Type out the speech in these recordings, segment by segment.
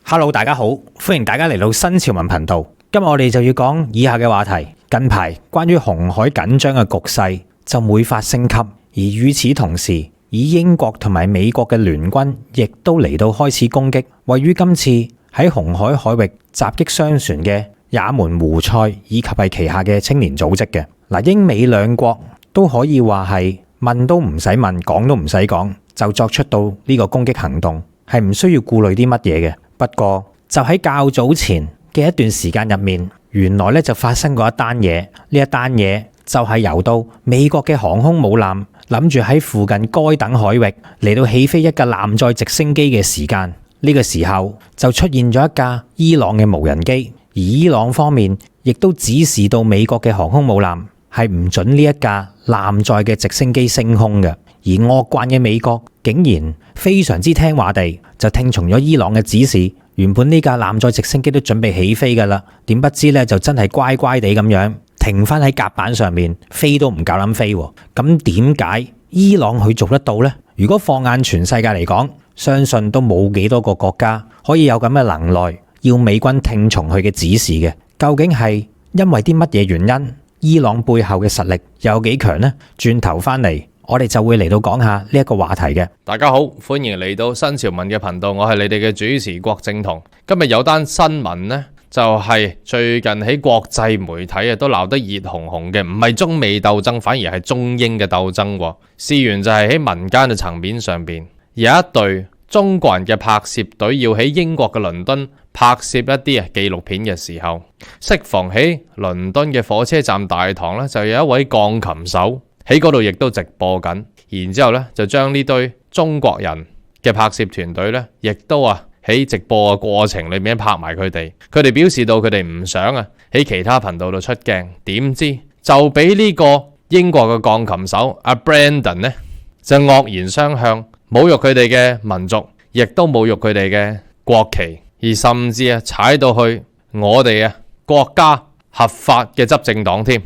Hello， 大家好，歡迎大家嚟到新潮文頻道。今日我哋就要講以下嘅話題。近排關於紅海緊張嘅局勢就每發升級，而與此同時，以英國同埋美國嘅聯軍亦都嚟到開始攻擊位於今次喺紅海海域襲擊商船嘅也門胡塞以及係旗下嘅青年組織嘅。嗱，英美兩國都可以話係問都唔使問，講都唔使講，就作出到呢個攻擊行動，係唔需要顧慮啲乜嘢嘅。不過就喺較早前嘅一段時間入面，原來咧就發生過一單嘢。呢一單嘢就係由到美國嘅航空母艦諗住喺附近該等海域嚟到起飛一架艦載直升機嘅時間，呢個時候就出現咗一架伊朗嘅無人機，而伊朗方面亦都指示到美國嘅航空母艦係唔准呢一架艦載嘅直升機升空嘅。而惡慣嘅美國竟然非常之聽話地就聽從咗伊朗嘅指示，原本呢架艦載直升機都準備起飛噶啦，點不知咧就真係乖乖地咁樣停翻喺甲板上面，飛都唔夠膽飛。咁點解伊朗佢做得到呢？如果放眼全世界嚟講，相信都冇幾多個國家可以有咁嘅能耐，要美軍聽從佢嘅指示嘅。究竟係因為啲乜嘢原因？伊朗背後嘅實力又有幾強呢？轉頭翻嚟，我哋就會嚟到講下呢一個話題嘅。大家好，歡迎嚟到新潮文嘅頻道，我係你哋嘅主持郭正彤。今日有單新聞呢，就係最近喺國際媒體都鬧得熱烘烘嘅，唔係中美鬥爭，反而係中英嘅鬥爭。事源就係喺民間嘅層面上邊，有一隊中國人嘅拍攝隊要喺英國嘅倫敦拍攝一啲紀錄片嘅時候，適逢喺倫敦嘅火車站大堂呢，就有一位鋼琴手喺嗰度亦都直播緊，然之後咧就將呢堆中國人嘅拍攝團隊呢，亦都喺直播嘅過程裏面拍埋佢哋。佢哋表示到佢哋唔想喺其他頻道度出鏡，點知就俾呢個英國嘅鋼琴手阿 Brandon 呢，就惡言相向，侮辱佢哋嘅民族，亦都侮辱佢哋嘅國旗，而甚至踩到去我哋國家合法嘅執政黨添。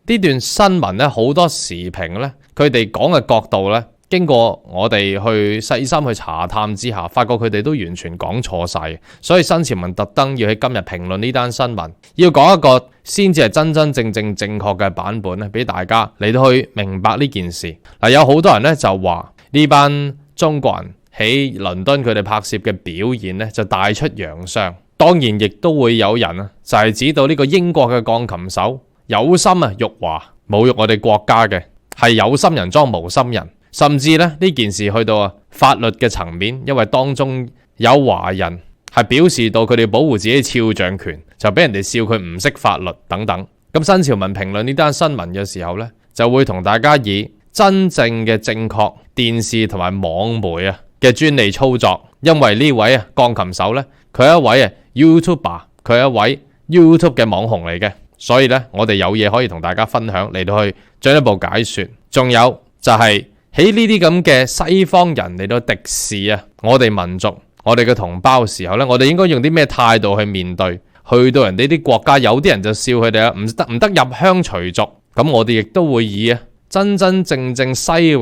呢段新聞呢，好多時評呢，佢哋講嘅角度呢，經過我哋去細心去查探之下，發覺佢哋都完全講錯晒。所以新潮文特登要喺今日評論呢單新聞，要講一個先至係真真正正正確嘅版本咧，俾大家嚟到去明白呢件事。嗱，有好多人呢就話呢班中國人喺倫敦佢哋拍攝嘅表現呢，就帶出洋相，當然亦都會有人就係指到呢個英國嘅鋼琴手有心辱華侮辱我哋國家嘅，係有心人裝無心人。甚至呢件事去到法律嘅層面，因為當中有華人係表示到佢哋保護自己肖像權，就俾人哋笑佢唔識法律等等。咁新潮文評論呢單新聞嘅時候呢，就會同大家以真正嘅正確電視同埋網媒嘅專利操作。因為呢位鋼琴手呢，佢係一位YouTuber， 佢係一位 YouTube 嘅網紅嚟嘅。所以呢，我哋有嘢可以同大家分享，嚟到去進一步解說。仲有就係喺呢啲咁嘅西方人嚟到敵視我哋民族、我哋嘅同胞嘅時候呢，我哋應該用啲咩態度去面對？去到人哋啲國家，有啲人就笑佢哋唔得入鄉隨俗。咁我哋亦都會以真真正正西域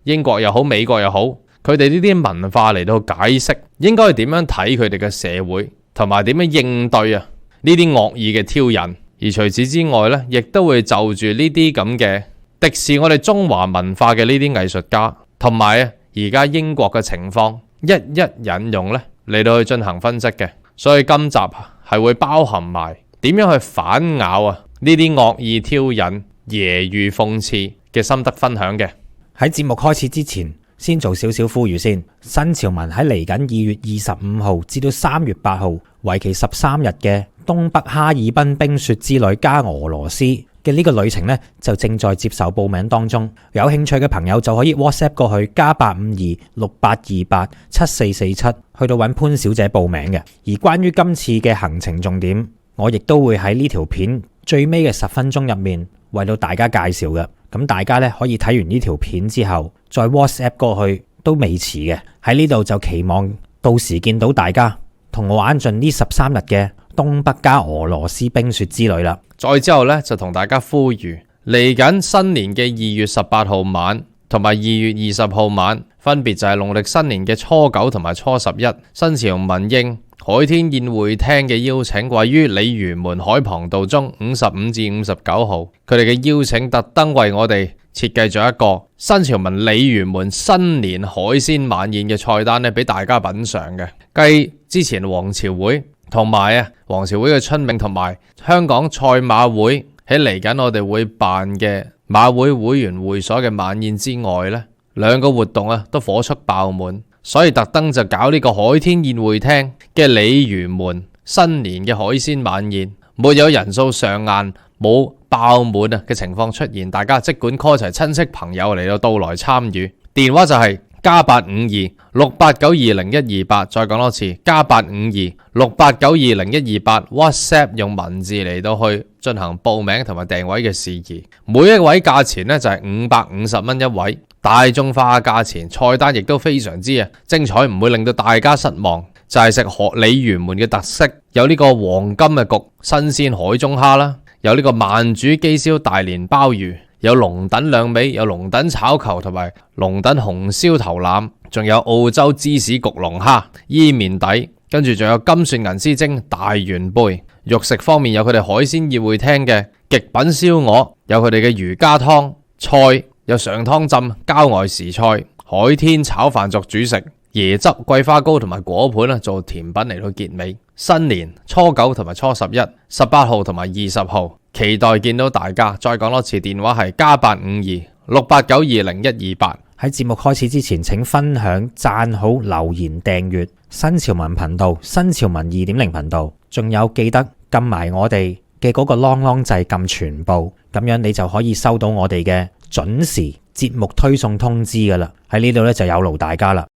英國又好、美國又好，佢哋呢啲文化嚟到解釋，應該係點樣睇佢哋嘅社會，同埋點樣應對呢啲惡意嘅挑釁。而除此之外呢，亦都會就住呢啲咁嘅敵視我哋中華文化嘅呢啲藝術家，同埋而家英國嘅情況，一一引用呢嚟到去進行分析嘅。所以今集係會包含埋點樣去反咬呢啲惡意挑釁、揶揄諷刺嘅心得分享嘅。喺節目開始之前，先做少少呼籲先。新潮文喺嚟緊2月25號至到3月8號，為期13日嘅東北哈爾濱冰雪之旅加俄羅斯嘅呢個旅程呢，就正在接受報名當中。有興趣嘅朋友就可以 WhatsApp 過去+85268287447，去到揾潘小姐報名嘅。而關於今次嘅行程重點，我亦都會喺呢條片最尾嘅10分鐘入面為到大家介紹嘅。咁大家呢，可以睇完呢條片之後再 WhatsApp 過去都未遲嘅。喺呢度就期望到時見到大家同我玩盡呢13日嘅東北加俄羅斯冰雪之旅啦。再之後呢，就同大家呼籲嚟緊新年嘅2月18號晚，同埋2月20號晚，分別就係農曆新年嘅初9同埋初11。新潮文應海天宴會廳嘅邀請，位於鯉魚門海傍道中55至59號。佢哋嘅邀請特登為我哋設計咗一個新潮文鯉魚門新年海鮮晚宴嘅菜單咧，俾大家品嘗嘅。繼之前王朝會同埋王朝會嘅春茗同埋香港賽馬會喺嚟緊我哋會辦嘅馬會會員會所嘅晚宴之外呢，兩個活動都火速爆滿，所以特登就搞呢個海天宴會廳嘅鯉魚門新年嘅海鮮晚宴，沒有人數上限，冇爆滿嘅情況出現，大家即管 call 齊親戚朋友嚟到來參與。電話就係+85268920128，再講多次+85268920128。WhatsApp 用文字嚟到去進行報名同埋訂位嘅事宜，每一位價錢呢就係550蚊一位，大眾化嘅價錢，菜單亦都非常之精彩，唔會令到大家失望。就係食鯉魚門嘅特色，有呢個黃金嘅焗新鮮海中蝦啦，有呢個慢煮機燒大連鮑魚，有龍躉兩味，有龍躉炒球同埋龍躉紅燒頭腩，仲有澳洲芝士焗龍蝦伊麵底，跟住仲有金蒜銀絲蒸大圓貝。肉食方面有佢哋海鮮宴會廳嘅極品燒鵝，有佢哋嘅魚加湯菜，有上湯浸郊外時菜，海天炒飯作主食，椰汁桂花糕同埋果盤做甜品嚟到結尾。新年初9同埋初11、18號同埋20號，期待見到大家。再講多次，電話係+85268920128。喺節目開始之前，請分享、讚好、留言、訂閱新潮文頻道、新潮文2.0頻道，仲有記得撳埋我哋嘅嗰個啷啷掣，撳全部，咁樣你就可以收到我哋嘅準時節目推送通知噶啦。喺呢度咧就有勞大家啦。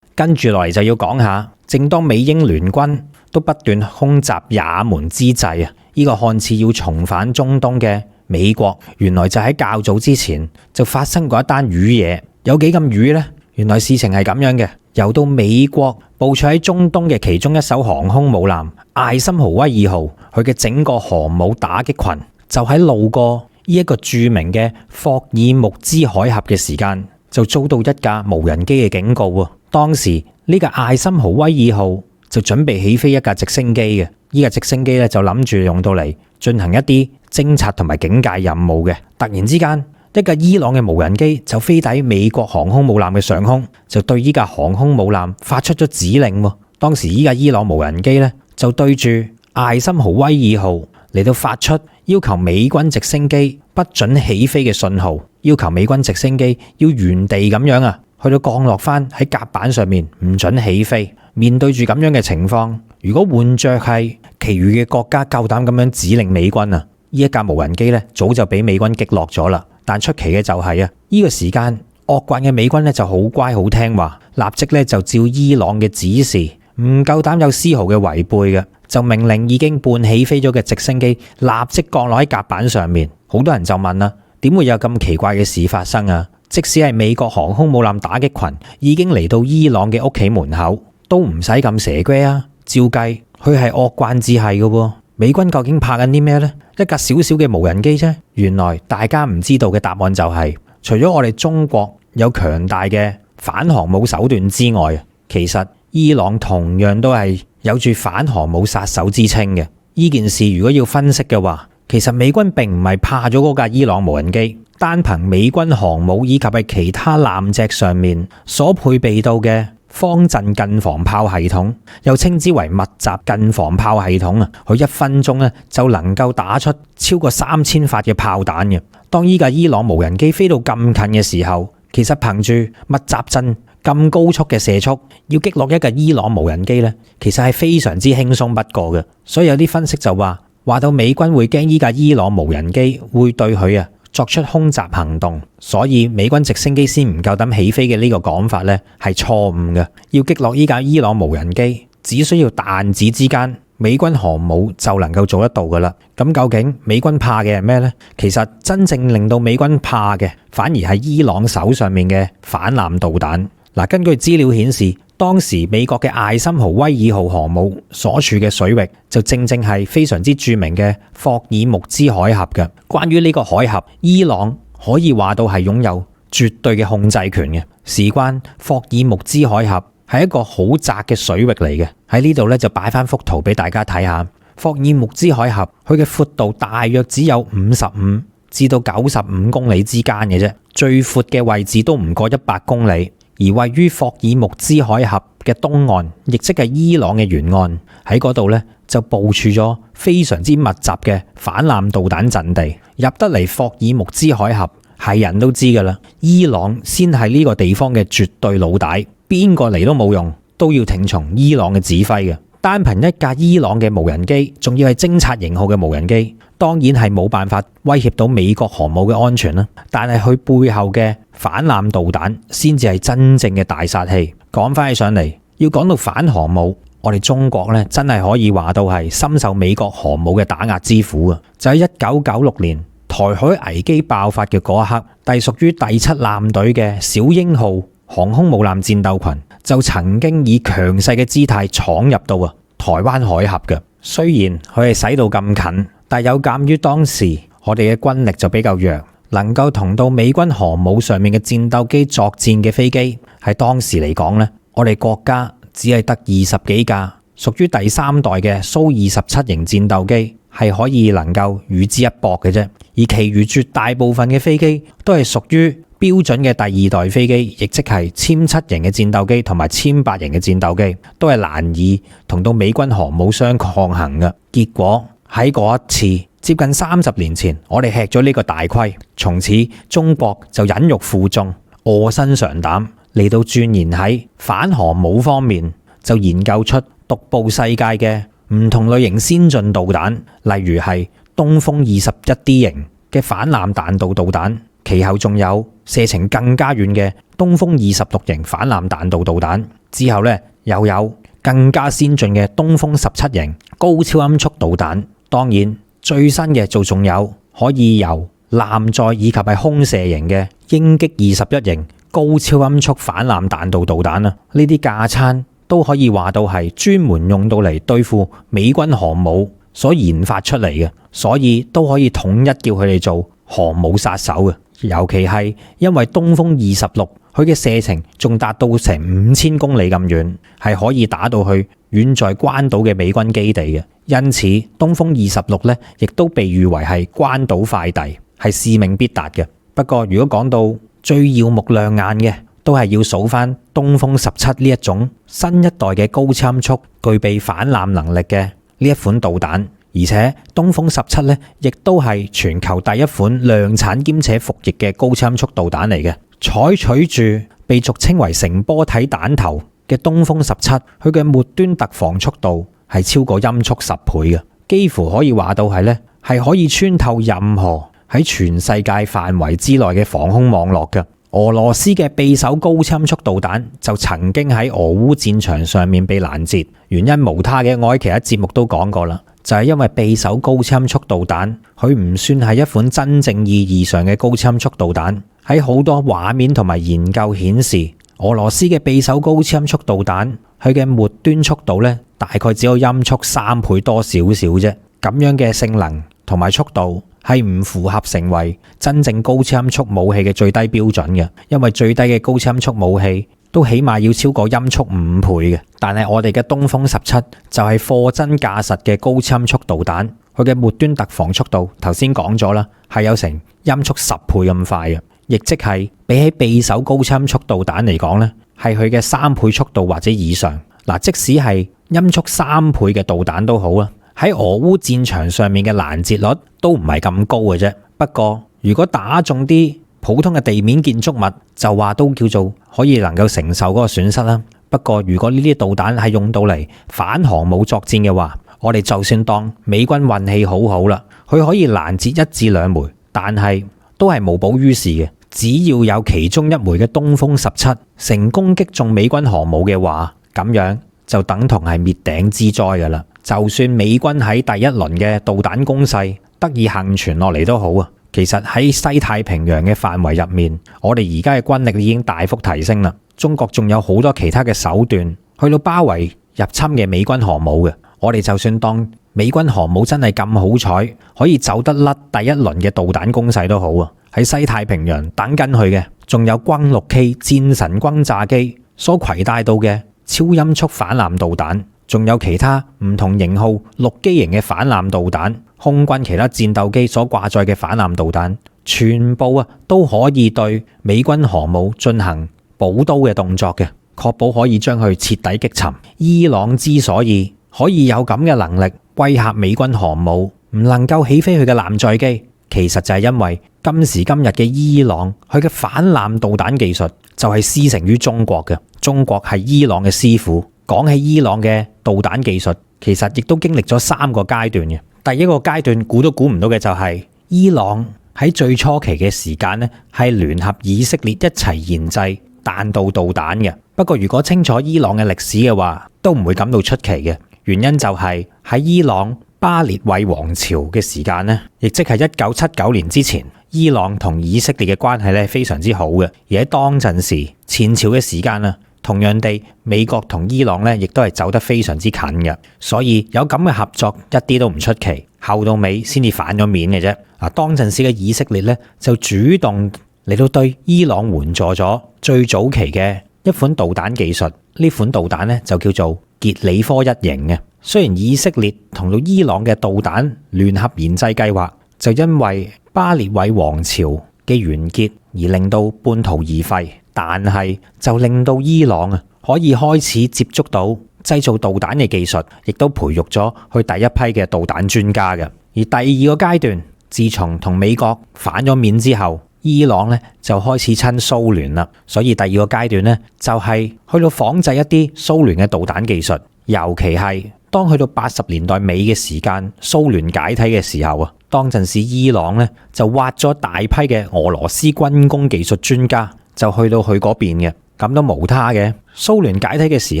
跟住落嚟就要講下，正當美英聯軍都不斷空襲也門之際啊，呢個看似要重返中東嘅美國，原來就喺較早之前就發生過一單瘀嘢。有幾咁瘀呢？原來事情係咁樣嘅，由到美國部署喺中東嘅其中一艘航空母艦艾森豪威爾號，佢嘅整個航母打擊群就喺路過呢一個著名嘅霍爾木茲海峽嘅時間，就遭到一架無人機嘅警告啊！當時呢架艾森豪威爾號就準備起飛一架直升機嘅，呢架直升機咧就諗住用到嚟進行一啲偵察同埋警戒任務嘅。突然之間，一架伊朗嘅無人機就飛抵美國航空母艦嘅上空，就對呢架航空母艦發出咗指令。當時呢架伊朗無人機咧就對住艾森豪威爾號嚟到發出要求美軍直升機不准起飛嘅信號，要求美軍直升機要原地咁樣去到降落翻喺甲板上面，唔准起飛。面對住咁樣嘅情況，如果換着係其餘嘅國家夠膽咁樣指令美軍呢一架無人機咧早就俾美軍擊落咗啦。但出奇嘅就係呢個時間惡慣嘅美軍咧就好乖好聽話，立即咧就照伊朗嘅指示，唔夠膽有絲毫嘅違背嘅，就命令已經半起飛咗嘅直升機立即降落喺甲板上面。好多人就問啦，點會有咁奇怪嘅事發生啊？即使係美國航空母艦打擊群已經嚟到伊朗嘅屋企門口，都唔使咁蛇龜啊！照計佢係惡慣至係嘅喎。美軍究竟怕緊啲咩呢？一架小小嘅無人機啫。原來大家唔知道嘅答案就係，除咗我哋中國有強大嘅反航母手段之外，其實伊朗同樣都係有住反航母殺手之稱嘅。呢件事如果要分析嘅話，其實美軍並唔係怕咗嗰架伊朗無人機，單憑美軍航母以及係其他艦隻上面所配備到嘅方陣近防炮系統，又稱之為密集近防炮系統啊，佢1分鐘咧就能夠打出超過3000發嘅炮彈嘅。當依架伊朗無人機飛到咁近嘅時候，其實憑住密集陣咁高速嘅射速，要擊落一架伊朗無人機咧，其實係非常之輕鬆不過嘅。所以有啲分析就話到美軍會驚依架伊朗無人機會對佢作出空襲行動，所以美軍直升機先唔夠膽起飛嘅呢個講法呢係錯誤嘅。要擊落依架伊朗無人機，只需要彈指之間，美軍航母就能夠做得到噶啦。咁究竟美軍怕嘅係咩呢？其實真正令到美軍怕嘅，反而係伊朗手上面嘅反艦導彈。根據資料顯示，當時美國嘅艾森豪威爾號航母所處嘅水域就正係非常之著名嘅霍爾木茲海峽嘅。關於呢個海峽，伊朗可以話到係擁有絕對嘅控制權嘅。事關霍爾木茲海峽係一個好窄嘅水域嚟嘅，喺呢度咧就擺翻幅圖俾大家睇下。霍爾木茲海峽佢嘅闊度大約只有55至到95公里之間嘅啫，最闊嘅位置都唔過100公里。而位於霍爾木茲海峽嘅東岸，亦即係伊朗嘅沿岸，喺嗰度咧就部署咗非常之密集嘅反艦導彈陣地。入得嚟霍爾木茲海峽，係人都知噶啦，伊朗先係呢個地方嘅絕對老大，邊個嚟都冇用，都要聽從伊朗嘅指揮嘅。單憑一架伊朗嘅無人機，仲要係偵察型號嘅無人機，當然係冇辦法威脅到美國航母嘅安全啦。但係佢背後嘅反艦導彈先至係真正嘅大殺器。講翻起上嚟，要講到反航母，我哋中國咧真係可以話到係深受美國航母嘅打壓之苦啊！就喺1996年台海危機爆發嘅嗰一刻，隸屬於第7艦隊嘅小鷹號航空母艦戰鬥群就曾經以強勢嘅姿態闖入到台灣海峽嘅。雖然佢係駛到咁近，但有鑑於當時我哋嘅軍力就比較弱，能夠同到美軍航母上面嘅戰鬥機作戰嘅飛機，喺當時嚟講呢，我哋國家只係得20幾架，屬於第3代嘅蘇27型戰鬥機係可以能夠與之一搏嘅啫。而其餘絕大部分嘅飛機都係屬於標準嘅第2代飛機，亦即係殲7型嘅戰鬥機同埋殲8型嘅戰鬥機，都係難以同到美軍航母相抗衡嘅。結果喺嗰一次接近30年前，我哋吃咗呢個大虧，從此中國就忍辱負重，臥薪嘗膽嚟到鑽研喺反航母方面，就研究出獨步世界嘅唔同類型先進導彈，例如係東風21D 型嘅反艦彈道導彈，其後仲有射程更加遠嘅東風26型反艦彈道導彈，之後咧又有更加先進嘅東風17型高超音速導彈。當然最新嘅就仲有可以由艦載以及係空射型嘅鷹擊21型高超音速反艦彈道導彈啦。呢啲架撐都可以話到係專門用到嚟對付美軍航母所研發出嚟嘅，所以都可以統一叫佢哋做航母殺手嘅。尤其係因為東風26佢嘅射程仲達到成5000公里咁遠，係可以打到去遠在關島嘅美軍基地嘅。因此東風26咧亦都被譽為係關島快遞，係使命必達嘅。不過如果講到最耀目亮眼嘅，都係要數翻東風17呢一種新一代嘅高超音速具備反艦能力嘅呢一款導彈。而且東風17咧，亦都係全球第一款量產兼且服役嘅高超音速導彈嚟嘅。採取住被俗稱為成波體彈頭嘅東風17，佢嘅末端突防速度係超過音速10倍嘅，幾乎可以話到係咧係可以穿透任何喺全世界範圍之內嘅防空網絡嘅。俄羅斯嘅匕首高超音速導彈就曾經喺俄烏戰場上面被攔截，原因無他嘅，我喺其他節目都講過啦，就係因為匕首高超音速導彈佢唔算係一款真正意義上嘅高超音速導彈。喺好多畫面同埋研究顯示，俄羅斯嘅匕首高超音速導彈佢嘅末端速度咧大概只有音速3倍多少少啫，咁樣嘅性能同埋速度係唔符合成為真正高超音速武器嘅最低標準嘅，因為最低嘅高超音速武器都起碼要超過音速5倍嘅。但係我哋嘅東風17就係貨真價實嘅高超音速導彈，佢嘅末端突防速度頭先講咗啦，係有成音速10倍咁快嘅，亦即係比起匕首高超音速導彈嚟講呢，係佢嘅3倍速度或者以上。嗱，即使係音速3倍嘅導彈都好啊，喺俄烏戰場上面嘅攔截率都唔係咁高嘅啫。不過如果打中啲普通嘅地面建築物，就話都叫做可以能夠承受嗰個損失啦。不過如果呢啲導彈係用到嚟反航母作戰嘅話，我哋就算當美軍運氣好好啦，佢可以攔截1至2枚，但係都係無補於事嘅。只要有其中一枚嘅東風17成功擊中美軍航母嘅話，咁樣就等同係滅頂之災噶啦。就算美軍喺第一輪嘅導彈攻勢得以幸存落嚟都好啊，其實喺西太平洋嘅範圍入面，我哋而家嘅軍力已經大幅提升啦。中國仲有好多其他嘅手段去到包圍入侵嘅美軍航母嘅。我哋就算當美軍航母真係咁好彩，可以走得甩第一輪嘅導彈攻勢都好啊，喺喺西太平洋等緊佢嘅，仲有轟六 K 戰神轟炸機所攜帶到嘅超音速反艦導彈，仲有其他唔同型號陸基型嘅反艦導彈，空軍其他戰鬥機所掛載嘅反艦導彈，全部都可以對美軍航母進行補刀嘅動作嘅，確保可以將佢徹底擊沉。伊朗之所以可以有咁嘅能力威嚇美軍航母，唔能夠起飛佢嘅艦載機，其實就係因為今時今日嘅伊朗，佢嘅反艦導彈技術就係師承於中國嘅。中國係伊朗嘅師傅。講起伊朗嘅導彈技術，其實亦都經歷咗3個階段嘅。第一個階段估都估唔到嘅就係伊朗喺最初期嘅時間呢，係聯合以色列一齊研製彈道導彈嘅。不過如果清楚伊朗嘅歷史嘅話，都唔會感到出奇嘅。原因就係喺伊朗巴列維王朝嘅時間呢，亦即係1979年之前，伊朗同以色列嘅關係咧非常之好嘅。而喺當陣時前朝嘅時間啊，同樣地，美國同伊朗咧亦都係走得非常之近嘅，所以有咁嘅合作一啲都唔出奇。後到尾先至反咗面嘅啫。當陣時嘅以色列咧就主動嚟到對伊朗援助咗最早期嘅一款導彈技術，呢款導彈咧就叫做傑里科1型嘅。雖然以色列同到伊朗嘅導彈聯合研製計劃就因為巴列維王朝嘅完結而令到半途而廢，但係就令到伊朗可以開始接觸到製造導彈嘅技術，亦都培育咗佢第一批嘅導彈專家嘅。而第二個階段，自從同美國反咗面之後，伊朗咧就開始親蘇聯啦。所以第二個階段咧就係去到仿製一啲蘇聯嘅導彈技術，尤其係當去到80年代尾嘅時間，蘇聯解體嘅時候當陣時伊朗咧就挖咗大批嘅俄羅斯軍工技術專家，就去到佢嗰邊嘅。咁都無他嘅，蘇聯解體嘅時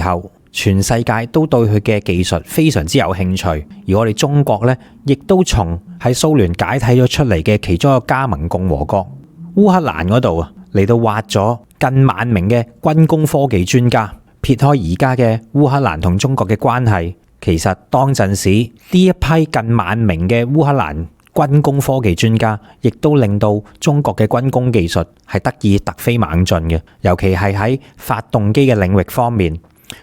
候，全世界都對佢嘅技術非常之有興趣，而我哋中國咧亦都從喺蘇聯解體咗出嚟嘅其中一個加盟共和國烏克蘭嗰度嚟到挖咗近萬名嘅軍工科技專家。撇開而家嘅烏克蘭同中國嘅關係，其實當陣時呢一批近萬名嘅烏克蘭軍工科技專家，亦都令到中國嘅軍工技術係得以突飛猛進嘅。尤其係喺發動機嘅領域方面，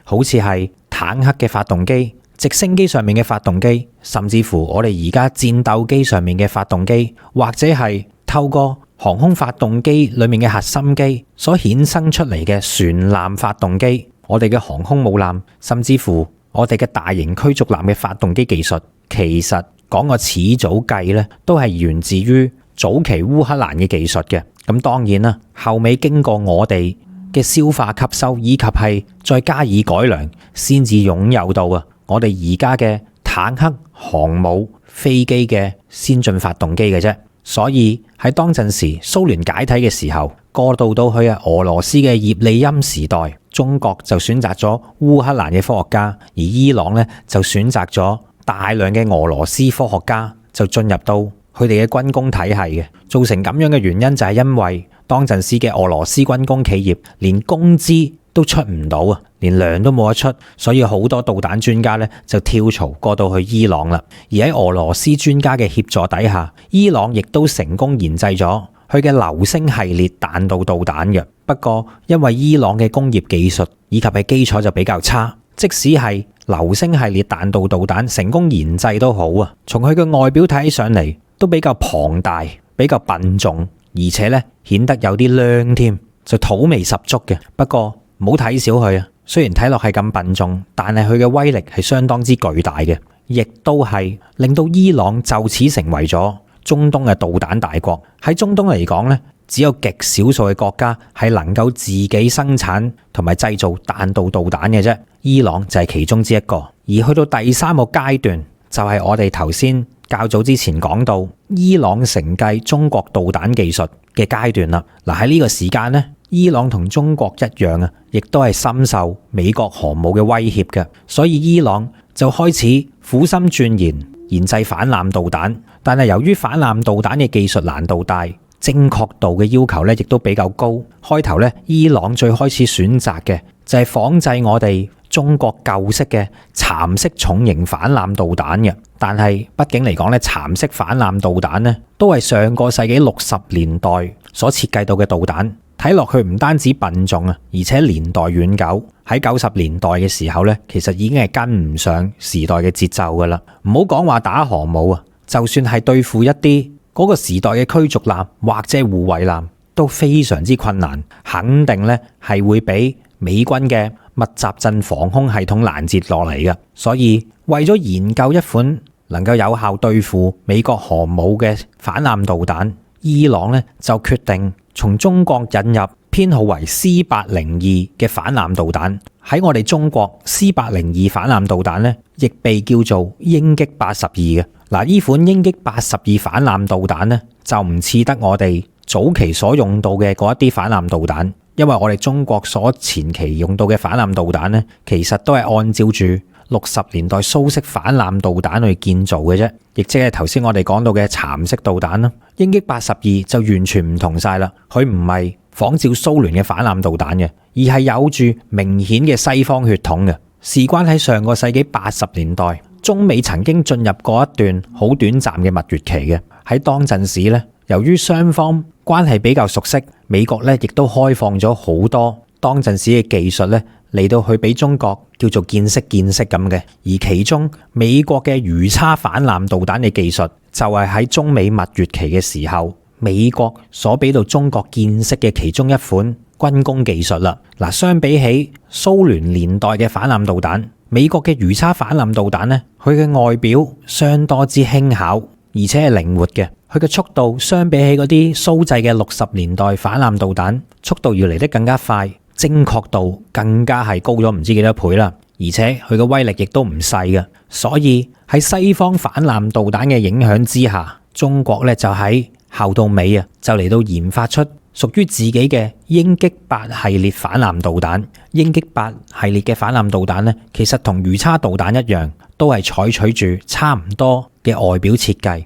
好似係坦克嘅發動機、直升機上面嘅發動機，甚至乎我哋而家戰鬥機上面嘅發動機，或者係透過航空發動機裏面嘅核心機所衍生出嚟嘅船艦發動機，我哋嘅航空母艦，甚至乎我哋嘅大型驅逐艦嘅發動機技術，其實講個始祖計咧，都係源自於早期烏克蘭嘅技術嘅。咁當然啦，後尾經過我哋嘅消化吸收，以及係再加以改良，先至擁有到我哋而家嘅坦克、航母、飛機嘅先進發動機嘅啫。所以喺當陣時蘇聯解體嘅時候，過渡到去俄羅斯嘅葉利欽時代，中國就選擇咗烏克蘭嘅科學家，而伊朗咧就選擇咗大量嘅俄羅斯科學家，就進入到佢哋嘅軍工體系嘅。造成咁樣嘅原因就係因為當陣時嘅俄羅斯軍工企業連工資都出唔到啊，連糧都冇得出，所以好多導彈專家咧就跳槽過到去伊朗啦。而喺俄羅斯專家嘅協助底下，伊朗亦都成功研製咗佢嘅流星系列彈道導彈嘅。不過因為伊朗嘅工業技術以及係基礎就比較差，即使係流星系列彈道導彈成功研製都好啊，從佢嘅外表睇起上嚟都比較龐大、比較笨重，而且咧顯得有啲靚添，就土味十足嘅。不過唔好睇小佢啊，雖然睇落係咁笨重，但係佢嘅威力係相當之巨大嘅，亦都係令到伊朗就此成為咗中東嘅導彈大國。喺中東嚟講咧，只有極少數嘅國家係能夠自己生產同埋製造彈道導彈嘅啫，伊朗就係其中之一個。而去到第三個階段，就係我哋頭先較早之前講到伊朗承繼中國導彈技術嘅階段啦。嗱，喺呢個時間咧，伊朗同中國一樣啊，亦都係深受美國航母嘅威脅嘅，所以伊朗就開始苦心鑽研製反艦導彈。但係由於反艦導彈嘅技術難度大，精確度嘅要求咧亦都比較高。開頭咧，伊朗最開始選擇嘅就係仿製我哋中國舊式嘅蠶式重型反艦導彈嘅。但係畢竟嚟講咧，蠶式反艦導彈咧都係上個世紀60年代所設計到嘅導彈，睇落去唔單止笨重啊，而且年代遠久。喺90年代嘅時候咧，其實已經係跟唔上時代嘅節奏噶啦。唔好講話打航母啊，就算係對付一啲嗰個時代嘅驅逐艦或者護衛艦都非常之困難，肯定咧係會俾美軍嘅密集陣防空系統攔截落嚟嘅。所以為咗研究一款能夠有效對付美國航母嘅反艦導彈，伊朗咧就決定從中國引入編號為 C802 嘅反艦導彈。喺我哋中國 C802 反艦導彈咧，亦被叫做鷹擊82嘅。嗱，呢款鷹擊82反艦導彈咧，就唔似得我哋早期所用到嘅嗰一啲反艦導彈，因為我哋中國所前期用到嘅反艦導彈咧，其實都係按照住60年代蘇式反艦導彈去建造嘅啫，亦即係頭先我哋講到嘅蠶式導彈啦。鷹擊82就完全唔同晒啦，佢唔係仿照蘇聯嘅反艦導彈嘅，而係有住明顯嘅西方血統嘅。事關喺上個世紀80年代，中美曾經進入過一段好短暫嘅蜜月期嘅。喺當陣時咧，由於雙方關係比較熟悉，美國咧亦都開放咗好多當陣時嘅技術咧嚟到去俾中國叫做見識咁嘅。而其中美國嘅魚叉反艦導彈嘅技術就係喺中美蜜月期嘅時候，美國所俾到中國見識嘅其中一款軍工技術啦。嗱，相比起蘇聯年代嘅反艦導彈，美國嘅魚叉反艦導彈咧，佢嘅外表相當之輕巧，而且係靈活嘅。佢嘅速度相比起嗰啲蘇製嘅60年代反艦導彈，速度要嚟得更加快，精確度更加係高咗唔知幾多倍啦。而且佢嘅威力亦都唔細嘅。所以喺西方反艦導彈嘅影響之下，中國咧就喺後到尾啊，就嚟到研發出屬於自己嘅鷹擊8系列反艦導彈。鷹擊8系列嘅反艦導彈咧，其實同魚叉導彈一樣，都係採取住差唔多嘅外表設計，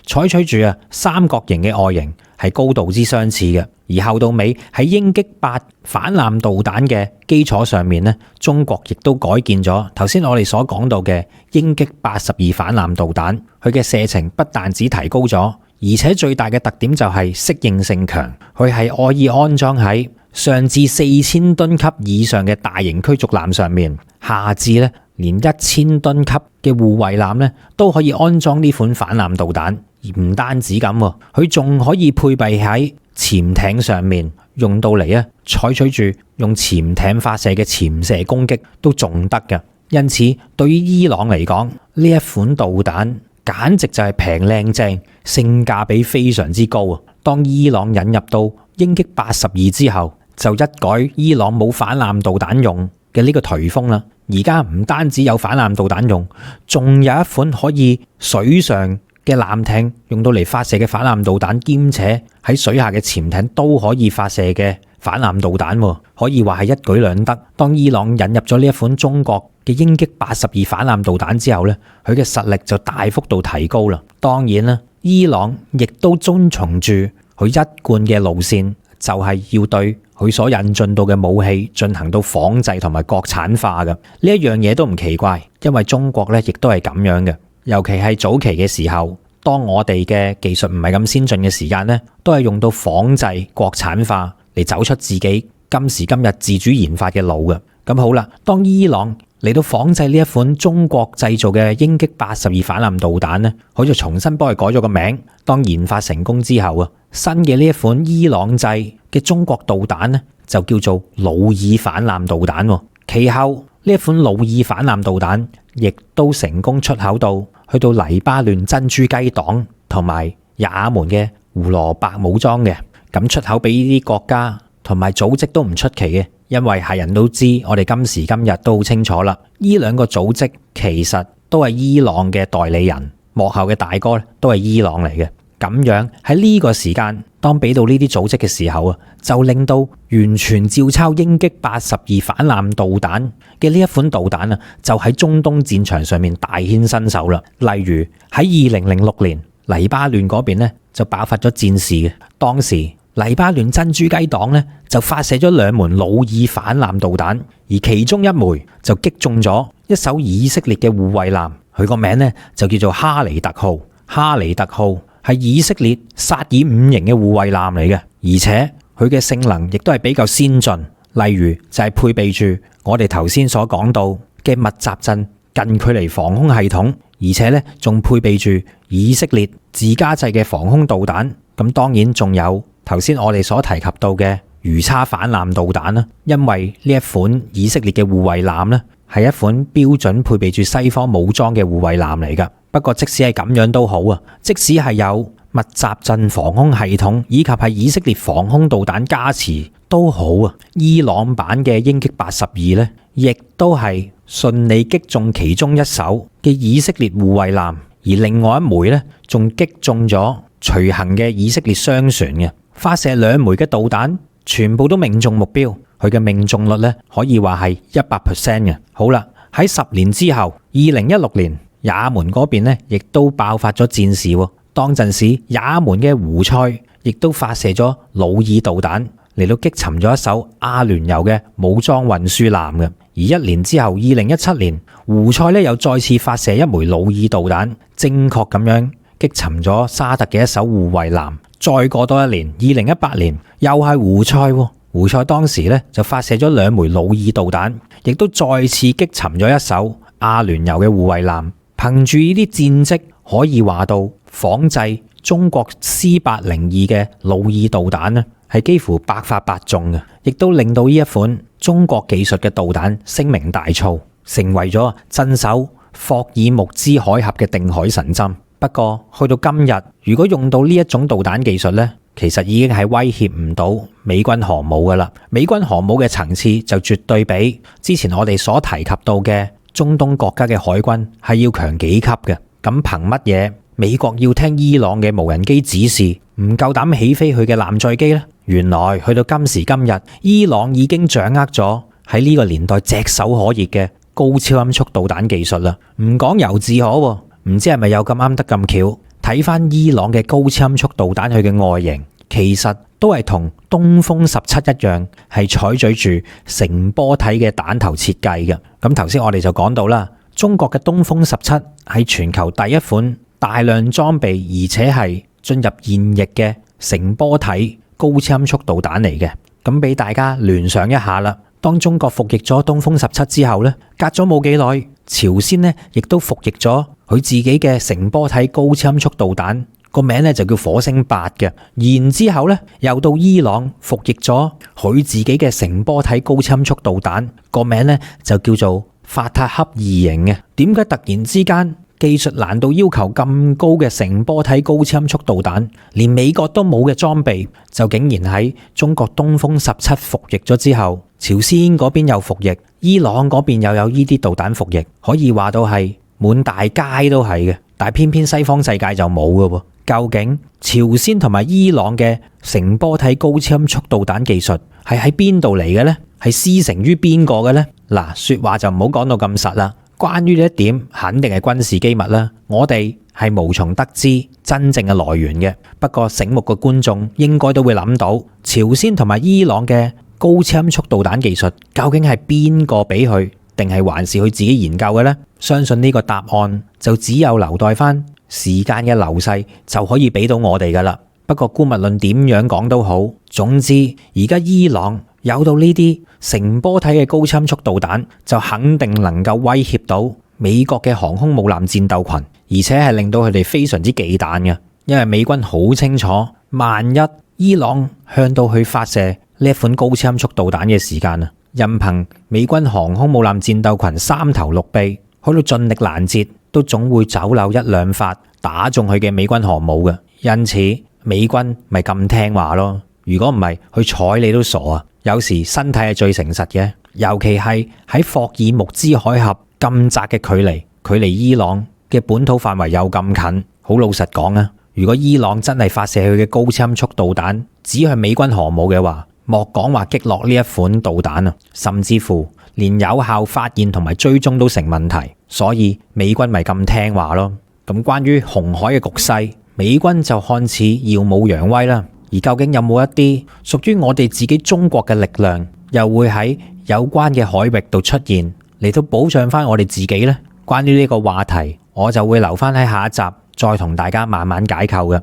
採取住三角形嘅外形，係高度之相似嘅。而後到尾喺鷹擊8反艦導彈嘅基礎上面咧，中國亦都改建咗頭先我哋所講到嘅鷹擊82反艦導彈。佢嘅射程不但只提高咗，而且最大嘅特點就係適應性強。佢係可以安裝喺上至4000噸級以上嘅大型驅逐艦上面，下至咧連1000噸級嘅護衛艦咧都可以安裝呢款反艦導彈。而唔單止咁，佢仲可以配備喺潛艇上面，用到嚟採取住用潛艇發射嘅潛射攻擊都仲得嘅。因此對於伊朗嚟講，呢一款導彈簡直就係平靚正，性價比非常之高啊！當伊朗引入到鷹擊82之後，就一改伊朗冇反艦導彈用嘅呢個頹風啦。而家唔單止有反艦導彈用，仲有一款可以水上嘅艦艇用到嚟發射嘅反艦導彈，兼且喺水下嘅潛艇都可以發射嘅反艦導彈，可以話係一舉兩得。當伊朗引入咗呢一款中國嘅鷹擊82反艦導彈之後咧，佢嘅實力就大幅度提高啦。當然啦，伊朗亦都遵從住佢一貫嘅路線，就係要對佢所引進到嘅武器進行到仿製同埋國產化嘅。呢一樣嘢都唔奇怪，因為中國咧亦都係咁樣嘅。尤其係早期嘅時候，當我哋嘅技術唔係咁先進嘅時間咧，都係用到仿製國產化嚟走出自己今時今日自主研發嘅路嘅。咁好啦，當伊朗嚟到仿製呢一款中國製造嘅鷹擊82反艦導彈咧，佢就重新幫佢改咗個名。當研發成功之後啊，新嘅呢一款伊朗製嘅中國導彈咧，就叫做努爾反艦導彈。其後呢一款努爾反艦導彈亦都成功出口到去到黎巴嫩珍珠雞黨同埋也門嘅胡羅伯武裝嘅。咁出口俾呢啲國家同埋組織都唔出奇嘅，因為係人都知，我哋今時今日都好清楚啦。呢兩個組織其實都係伊朗嘅代理人，幕後嘅大哥都係伊朗嚟嘅。咁樣喺呢個時間，當俾到呢啲組織嘅時候啊，就令到完全照抄鷹擊82反艦導彈嘅呢一款導彈啊，就喺中東戰場上面大顯身手啦。例如喺2006年，黎巴嫩嗰邊咧就爆發咗戰事嘅。當時黎巴嫩珍珠雞黨咧就發射咗2門魯爾反艦導彈，而其中一枚就擊中咗一艘以色列嘅護衛艦，佢個名咧就叫做哈尼特號。哈尼特號係以色列薩爾5型嘅護衛艦嚟嘅，而且佢嘅性能亦都係比較先進，例如就係配備住我哋頭先所講到嘅密集陣近距離防空系統，而且咧仲配備住以色列自家製嘅防空導彈。咁當然仲有頭先我哋所提及到嘅魚叉反艦導彈啦，因為呢一款以色列嘅護衛艦咧係一款標準配備住西方武裝嘅護衛艦嚟㗎。不過即使係咁樣都好啊，即使係有密集陣防空系統以及係以色列防空導彈加持都好啊，伊朗版嘅鷹擊82咧亦都係順利擊中其中一艘嘅以色列護衛艦，而另外一枚咧仲擊中咗隨行嘅以色列商船嘅，發射2枚嘅導彈，全部都命中目標，佢嘅命中率咧可以話係100% 嘅。好啦，喺10年之後，2016年也門嗰邊咧亦都爆發咗戰事喎，當陣時也門嘅胡塞亦都發射咗魯爾導彈嚟到擊沉咗一艘阿聯酋嘅武裝運輸艦嘅。而1年之後，2017年胡塞咧又再次發射一枚魯爾導彈，精確咁樣擊沉咗沙特嘅一艘護衛艦。再過多一年，2018年又係胡塞喎，胡塞當時咧就發射咗2枚魯爾導彈，亦都再次擊沉咗一艘阿聯酋嘅護衛艦。憑住呢啲戰績，可以話到仿製中國 C802 嘅魯爾導彈咧係幾乎百發百中嘅，亦都令到呢一款中國技術嘅導彈聲名大噪，成為咗鎮守霍爾木茲海峽嘅定海神針。不過去到今日，如果用到呢一種導彈技術呢，其實已經係威脅唔到美軍航母噶啦。美軍航母嘅層次就絕對比之前我哋所提及到嘅中東國家嘅海軍係要強幾級嘅。咁憑乜嘢美國要聽伊朗嘅無人機指示，唔夠膽起飛佢嘅艦載機呢？原來去到今時今日，伊朗已經掌握咗喺呢個年代炙手可熱嘅高超音速導彈技術啦。唔講猶自可喎，唔知係咪有咁啱得咁巧？睇翻伊朗嘅高超音速導彈，佢嘅外形其實都係同東風17一樣，係採取住成波體嘅彈頭設計嘅。咁頭先我哋就講到啦，中國嘅東風17係全球第一款大量裝備而且係進入現役嘅成波體高超音速導彈嚟嘅。咁俾大家聯想一下啦，當中國服役咗東風17之後呢，隔咗冇幾耐，朝鮮呢亦都服役咗佢自己嘅成波體高超音速導彈，個名咧就叫火星8嘅。然之後咧又到伊朗服役咗佢自己嘅成波體高超音速導彈，個名咧就叫做法塔赫2型嘅。點解突然之間技術難度要求咁高嘅成波體高超音速導彈，連美國都冇嘅裝備，就竟然喺中國東風17服役咗之後，朝鮮嗰邊又服役，伊朗嗰邊又有呢啲導彈服役，可以話到係滿大街都係嘅。但係偏偏西方世界就冇嘅喎。究竟朝鮮同埋伊朗嘅成波體高超音速導彈技術係喺邊度嚟嘅呢？係師承於邊個嘅呢？嗱，說話就唔好講到咁實啦。關於呢一點，肯定係軍事機密啦。我哋係無從得知真正嘅來源嘅。不過醒目嘅觀眾應該都會諗到，朝鮮同埋伊朗嘅高超音速導彈技術究竟係邊個俾佢，定係還是佢自己研究嘅呢？相信呢個答案就只有留待翻時間嘅流逝就可以俾到我哋噶啦。不過姑勿論點樣講都好，總之而家伊朗有到呢啲成波體嘅高超音速導彈，就肯定能夠威脅到美國嘅航空母艦戰鬥群，而且係令到佢哋非常之忌憚嘅。因為美軍好清楚，萬一伊朗向到去發射呢一款高超音速導彈嘅時間啊，任憑美軍航空母艦戰鬥群三頭六臂去到盡力攔截，都總會走漏一兩發打中佢嘅美軍航母嘅。因此美軍咪咁聽話咯。如果唔係，佢睬你都傻啊！有時身體係最誠實嘅，尤其係喺霍爾木茲海峽咁窄嘅距離伊朗嘅本土範圍又咁近。好老實講啊，如果伊朗真係發射佢嘅高超音速導彈指向美軍航母嘅話，莫講話擊落呢一款導彈啊，甚至乎連有效發現同埋追蹤都成問題。所以美軍咪咁聽話咯。咁關於紅海嘅局勢，美軍就看似耀武揚威啦。而究竟有冇一啲屬於我哋自己中國嘅力量，又會喺有關嘅海域度出現，嚟到保障翻我哋自己呢？關於呢個話題，我就會留翻喺下一集再同大家慢慢解構嘅。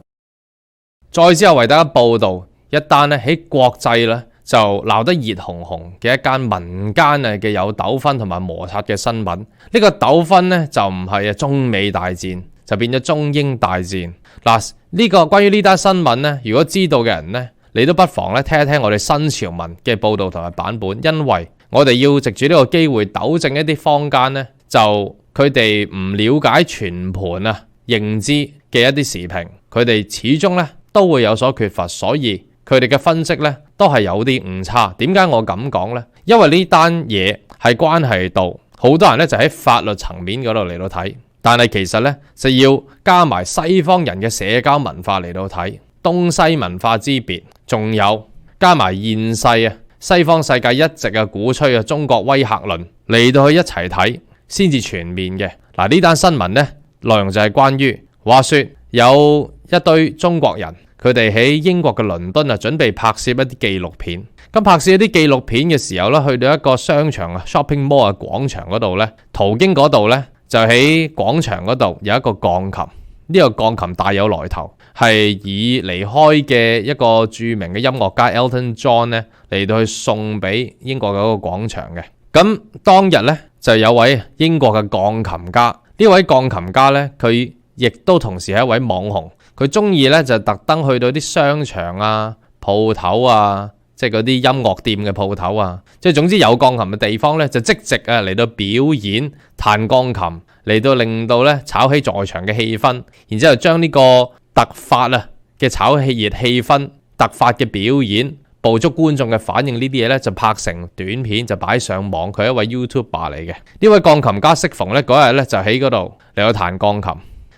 再之後為大家報道一單咧喺國際咧就鬧得熱烘烘嘅一間民間嘅有糾紛同埋摩擦嘅新聞。呢個糾紛呢，就唔係中美大戰，就變咗中英大戰。嗱，呢個關於呢單新聞呢，如果知道嘅人呢，你都不妨咧聽一聽我哋新潮文嘅報道同埋版本，因為我哋要藉住呢個機會糾正一啲坊間呢，就佢哋唔了解全盤認知嘅一啲時評，佢哋始終呢都會有所缺乏，所以佢哋嘅分析呢都係有啲誤差。點解我咁講呢？因為呢單嘢係關係到好多人呢就喺法律層面嗰度嚟到睇，但係其實呢就要加埋西方人嘅社交文化嚟到睇，東西文化之別，仲有加埋現世西方世界一直鼓吹中國威嚇論嚟到去一齊睇，先至全面嘅。嗱，呢單新聞呢內容就係關於話說有一堆中國人，佢哋喺英國嘅倫敦準備拍攝一啲紀錄片。咁拍攝一啲紀錄片嘅時候咧，去到一個商場shopping mall 嘅廣場嗰度呢，途經嗰度呢，就喺廣場嗰度有一個鋼琴。呢個鋼琴大有來頭，係以離開嘅一個著名嘅音樂家 Elton John 呢嚟到去送俾英國嘅嗰個廣場嘅。咁當日呢，就有位英國嘅鋼琴家，呢位鋼琴家呢，佢亦都同時係一位網紅。佢中意呢，就特登去到啲商場鋪頭即係嗰啲音樂店嘅鋪頭即係總之有鋼琴嘅地方呢，就即席嚟到表演彈鋼琴，嚟到令到呢炒起在場嘅氣氛，然之後將呢個突發嘅炒氣熱氣氛、突發嘅表演、捕捉觀眾嘅反應呢啲嘢呢，就拍成短片就擺上網。佢係一位 YouTuber 嚟嘅。呢位鋼琴家適逢呢嗰日呢，就喺嗰度嚟到彈鋼琴。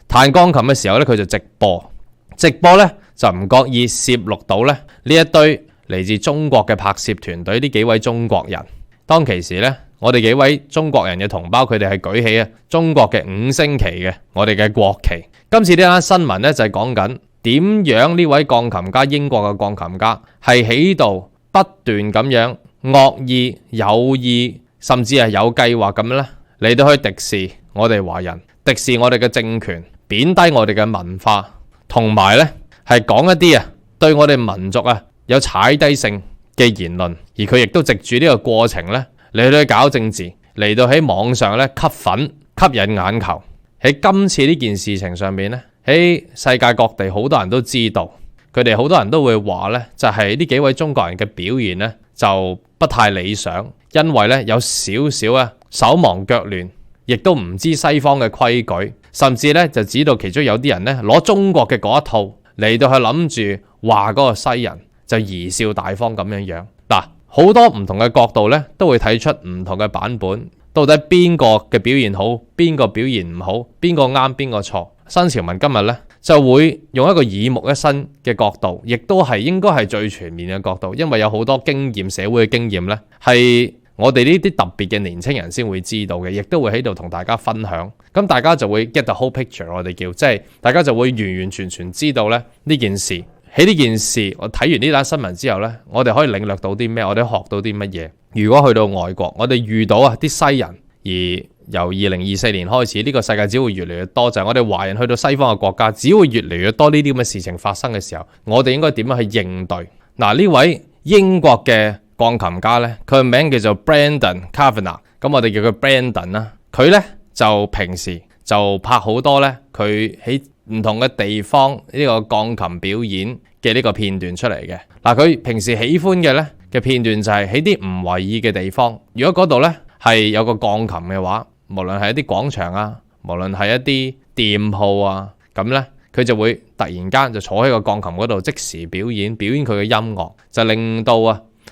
彈鋼琴嘅時候呢，佢就直播呢，就唔覺意攝錄到呢一堆嚟自中國嘅拍攝團隊呢幾位中國人。當其時呢，我哋幾位中國人嘅同胞，佢哋係舉起中國嘅5星旗嘅，我哋嘅國旗。今次呢單新聞呢，就係講緊點樣呢位鋼琴家，英國嘅鋼琴家係喺度不斷咁樣惡意、有意，甚至係有計劃咁樣呢嚟到去敵視我哋華人，敵視我哋嘅政權，貶低我哋嘅文化，同埋呢係講一啲對我哋民族有踩低性嘅言論。而佢亦都藉住呢個過程呢嚟到去搞政治，嚟到喺網上呢吸粉、吸引眼球。喺今次呢件事情上面呢，喺世界各地好多人都知道，佢哋好多人都會話呢，就係呢幾位中國人嘅表現呢就不太理想，因為呢有少少手忙腳亂，亦都唔知西方嘅規矩，甚至呢就指到其中有啲人呢攞中國嘅嗰一套嚟到去諗住話嗰個西人就貽笑大方咁樣。嗱，好多唔同嘅角度呢都會睇出唔同嘅版本，到底邊個嘅表現好，邊個表現唔好，邊個啱，邊個錯。新潮文今日呢就會用一個耳目一新嘅角度，亦都係應該係最全面嘅角度，因為有好多經驗，社會嘅經驗呢係我哋呢啲特別嘅年青人先會知道嘅，亦都會喺度同大家分享。咁大家就會 get the whole picture， 我哋叫即係大家就會完完全全知道呢件事。喺呢件事，我睇完呢單新聞之後呢，我哋可以領略到啲咩？我哋學到啲乜嘢？如果去到外國，我哋遇到啲西人，而由2024年開始，呢個世界只會越嚟越多，就係我哋華人去到西方嘅國家，只會越嚟越多呢啲咁嘅事情發生嘅時候，我哋應該點樣去應對？嗱，呢位英國嘅鋼琴家呢，佢嘅名叫做 Brendan Kavanagh， 咁我哋叫佢 Brendan 啦。佢呢就平時就拍好多呢，佢喺唔同嘅地方呢個鋼琴表演嘅呢個片段出嚟嘅。嗱，佢平時喜歡嘅呢嘅片段就係喺啲唔為意嘅地方，如果嗰度呢係有個鋼琴嘅話，無論係一啲廣場無論係一啲店鋪咁呢，佢就會突然間就坐喺個鋼琴嗰度即時表演佢嘅音樂，就令到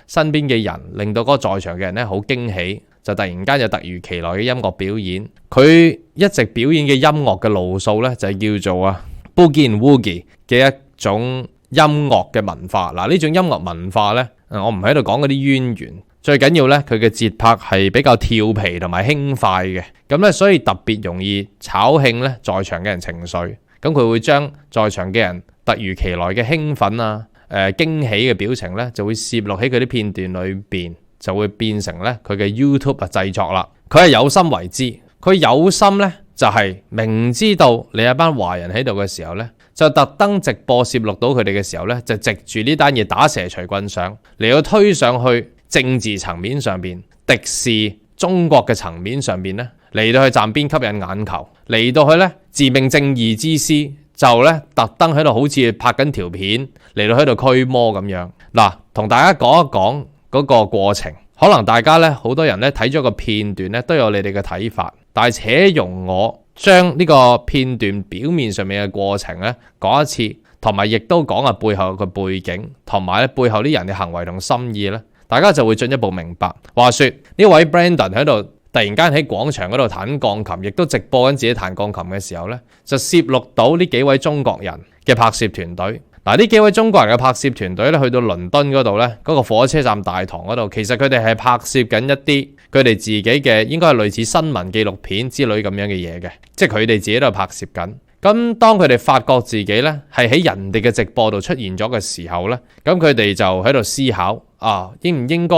身邊嘅人，令到嗰個在場嘅人呢好驚喜，就突然間有突如其來嘅音樂表演。佢一直表演嘅音樂嘅路數呢，就係叫做Boogie and Woogie 嘅一種音樂嘅文化。嗱，呢種音樂文化呢，我唔喺度講嗰啲淵源，最緊要呢，佢嘅節拍係比較跳皮同埋輕快嘅，咁呢，所以特別容易炒興呢在場嘅人情緒。咁佢會將在場嘅人突如其來嘅興奮驚喜嘅表情呢，就會攝錄喺佢啲片段裏邊，就會變成呢佢嘅 YouTube 製作啦。佢係有心為之，佢有心呢，就係明知道你一班華人喺度嘅時候呢，就特登直播攝錄到佢哋嘅時候呢，就藉住呢單嘢打蛇隨棍上嚟到推上去政治層面上邊，敵視中國嘅層面上邊呢，嚟到去站邊吸引眼球，嚟到去呢自命正義之師，就呢特登喺度好似拍緊條片嚟到喺度驅魔咁樣。嗱，同大家講一講嗰個過程，可能大家呢好多人呢睇咗個片段呢都有你哋嘅睇法，但係且容我將呢個片段表面上面嘅過程呢講一次，同埋亦都講下背後嘅背景，同埋咧背後啲人嘅行為同心意呢，大家就會進一步明白。話說呢位 Brandon 喺度突然間喺廣場嗰度彈鋼琴，亦都直播緊自己彈鋼琴嘅時候呢，就攝錄到呢幾位中國人嘅拍攝團隊。嗱，呢幾位中國人嘅拍攝團隊咧，去到倫敦嗰度呢，嗰個火車站大堂嗰度，其實佢哋係拍攝緊一啲佢哋自己嘅應該係類似新聞紀錄片之類咁樣嘅嘢嘅，即係佢哋自己都係拍攝緊。咁當佢哋發覺自己呢係喺人哋嘅直播度出現咗嘅時候呢，咁佢哋就喺度思考應唔應該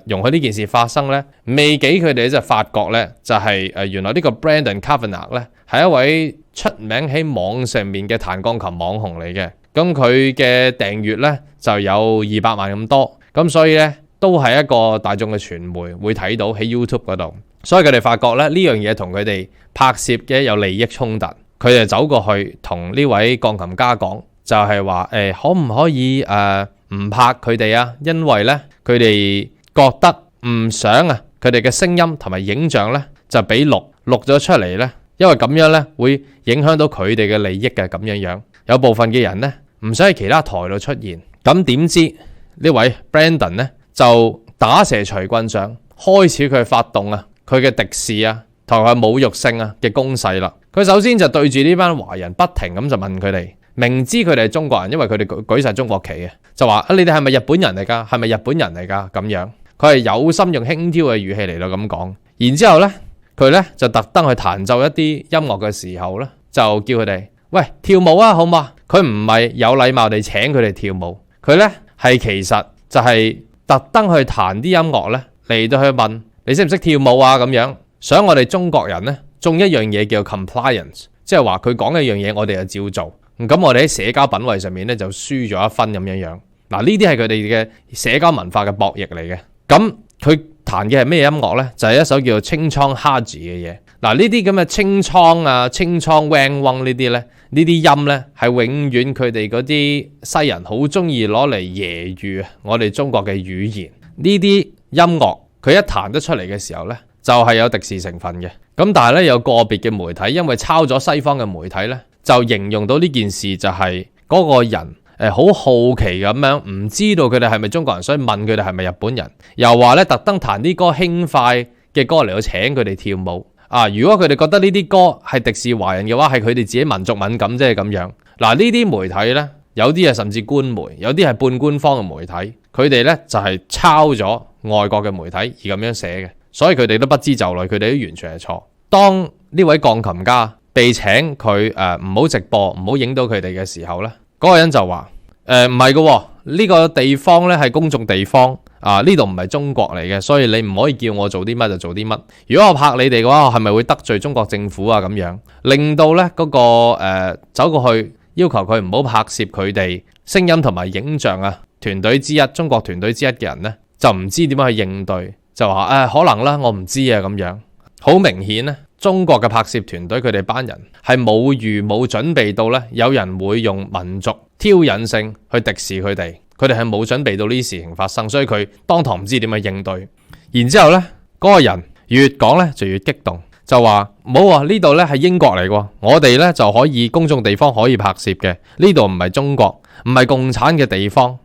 容許呢件事發生呢？未幾佢哋就發覺呢，就係原來呢個 Brandon Kavanagh 呢係一位出名喺網上面嘅彈鋼琴網紅嚟嘅。咁佢嘅訂閱呢就有200萬咁多，咁所以呢都係一個大眾嘅傳媒會睇到喺 YouTube 嗰度，所以佢哋發覺咧呢樣嘢同佢哋拍攝嘅有利益衝突，佢哋走過去同呢位鋼琴家講，就係話可唔可以唔拍佢哋啊？因為呢，佢哋覺得唔想佢哋嘅聲音同埋影像呢就俾錄咗出嚟呢，因為咁樣呢會影響到佢哋嘅利益嘅咁樣。有部分嘅人呢唔想喺其他台度出現，咁點知呢位 Brandon 呢就打蛇隨棍上，開始佢發動佢嘅敵視同埋侮辱性嘅攻勢啦。佢首先就對住呢班華人不停咁就問佢哋，明知佢哋係中國人，因為佢哋舉晒中國旗嘅，就話你哋係咪日本人嚟㗎？係咪日本人嚟㗎？咁樣佢係有心用輕佻嘅語氣嚟到咁講。然之後呢，佢呢就特登去彈奏一啲音樂嘅時候呢，就叫佢哋喂跳舞啊，好嘛？佢唔係有禮貌地請佢哋跳舞，佢呢係其實就係特登去彈啲音樂呢嚟到去問你識唔識跳舞啊？咁樣想我哋中國人呢中一樣嘢叫 compliance， 即係話佢講一樣嘢我哋就照做，咁我哋喺社交品位上面呢就輸咗1分咁樣。嗱，呢啲係佢哋嘅社交文化嘅博弈嚟嘅。咁佢彈嘅係咩音樂呢？就係一首叫做清倉哈字嘅嘢。嗱，呢啲咁嘅清倉清倉 wang wang 呢啲呢，呢啲音呢係永遠佢哋嗰啲西人好中意攞嚟揶揄我哋中國嘅語言。呢啲音樂佢一彈得出嚟嘅時候呢，就係有敵視成分嘅。咁但係呢，有個別嘅媒體因為抄咗西方嘅媒體呢，就形容到呢件事就係嗰個人好好奇咁樣，唔知道佢哋係咪中國人，所以問佢哋係咪日本人，又話呢特登彈啲歌輕快嘅歌嚟到請佢哋跳舞。如果佢哋覺得呢啲歌係敵視華人嘅話，係佢哋自己民族敏感啫咁樣。嗱，呢啲媒體呢，有啲係甚至官媒，有啲係半官方嘅媒體，佢哋呢就係抄咗外國嘅媒體而咁樣寫嘅，所以佢哋都不知就裡，佢哋都完全係錯。當呢位鋼琴家被請佢唔好直播，唔好影到佢哋嘅時候呢，嗰個人就話唔係嘅，呢個地方呢係公眾地方。呢度唔係中國嚟嘅，所以你唔可以叫我做啲乜就做啲乜。如果我拍你哋嘅話，我係咪會得罪中國政府咁樣？令到呢嗰個走過去要求佢唔好拍攝佢哋聲音同埋影像團隊之一，中國團隊之一嘅人呢，就唔知點樣去應對，就話可能啦，我唔知咁樣。好明顯呢，中國嘅拍攝團隊佢哋班人係冇預冇準備到呢，有人會用民族挑釁性去敵視佢哋。佢哋係冇準備到呢啲事情發生，所以佢當堂唔知點去應對。然之後呢，嗰個人越講呢就越激動，就話冇啊，呢度呢係英國嚟嘅，我哋呢就可以公眾地方可以拍攝嘅，呢度唔係中國，唔係共產嘅地方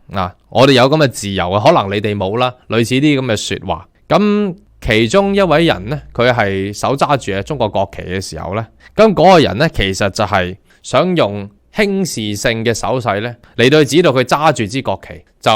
我哋有咁嘅自由可能你哋冇啦，類似啲咁嘅說話。咁其中一位人呢，佢係手揸住中國國旗嘅時候呢，咁嗰個人呢，其實就係想用輕視性嘅手勢呢嚟到指到佢揸住支國旗，就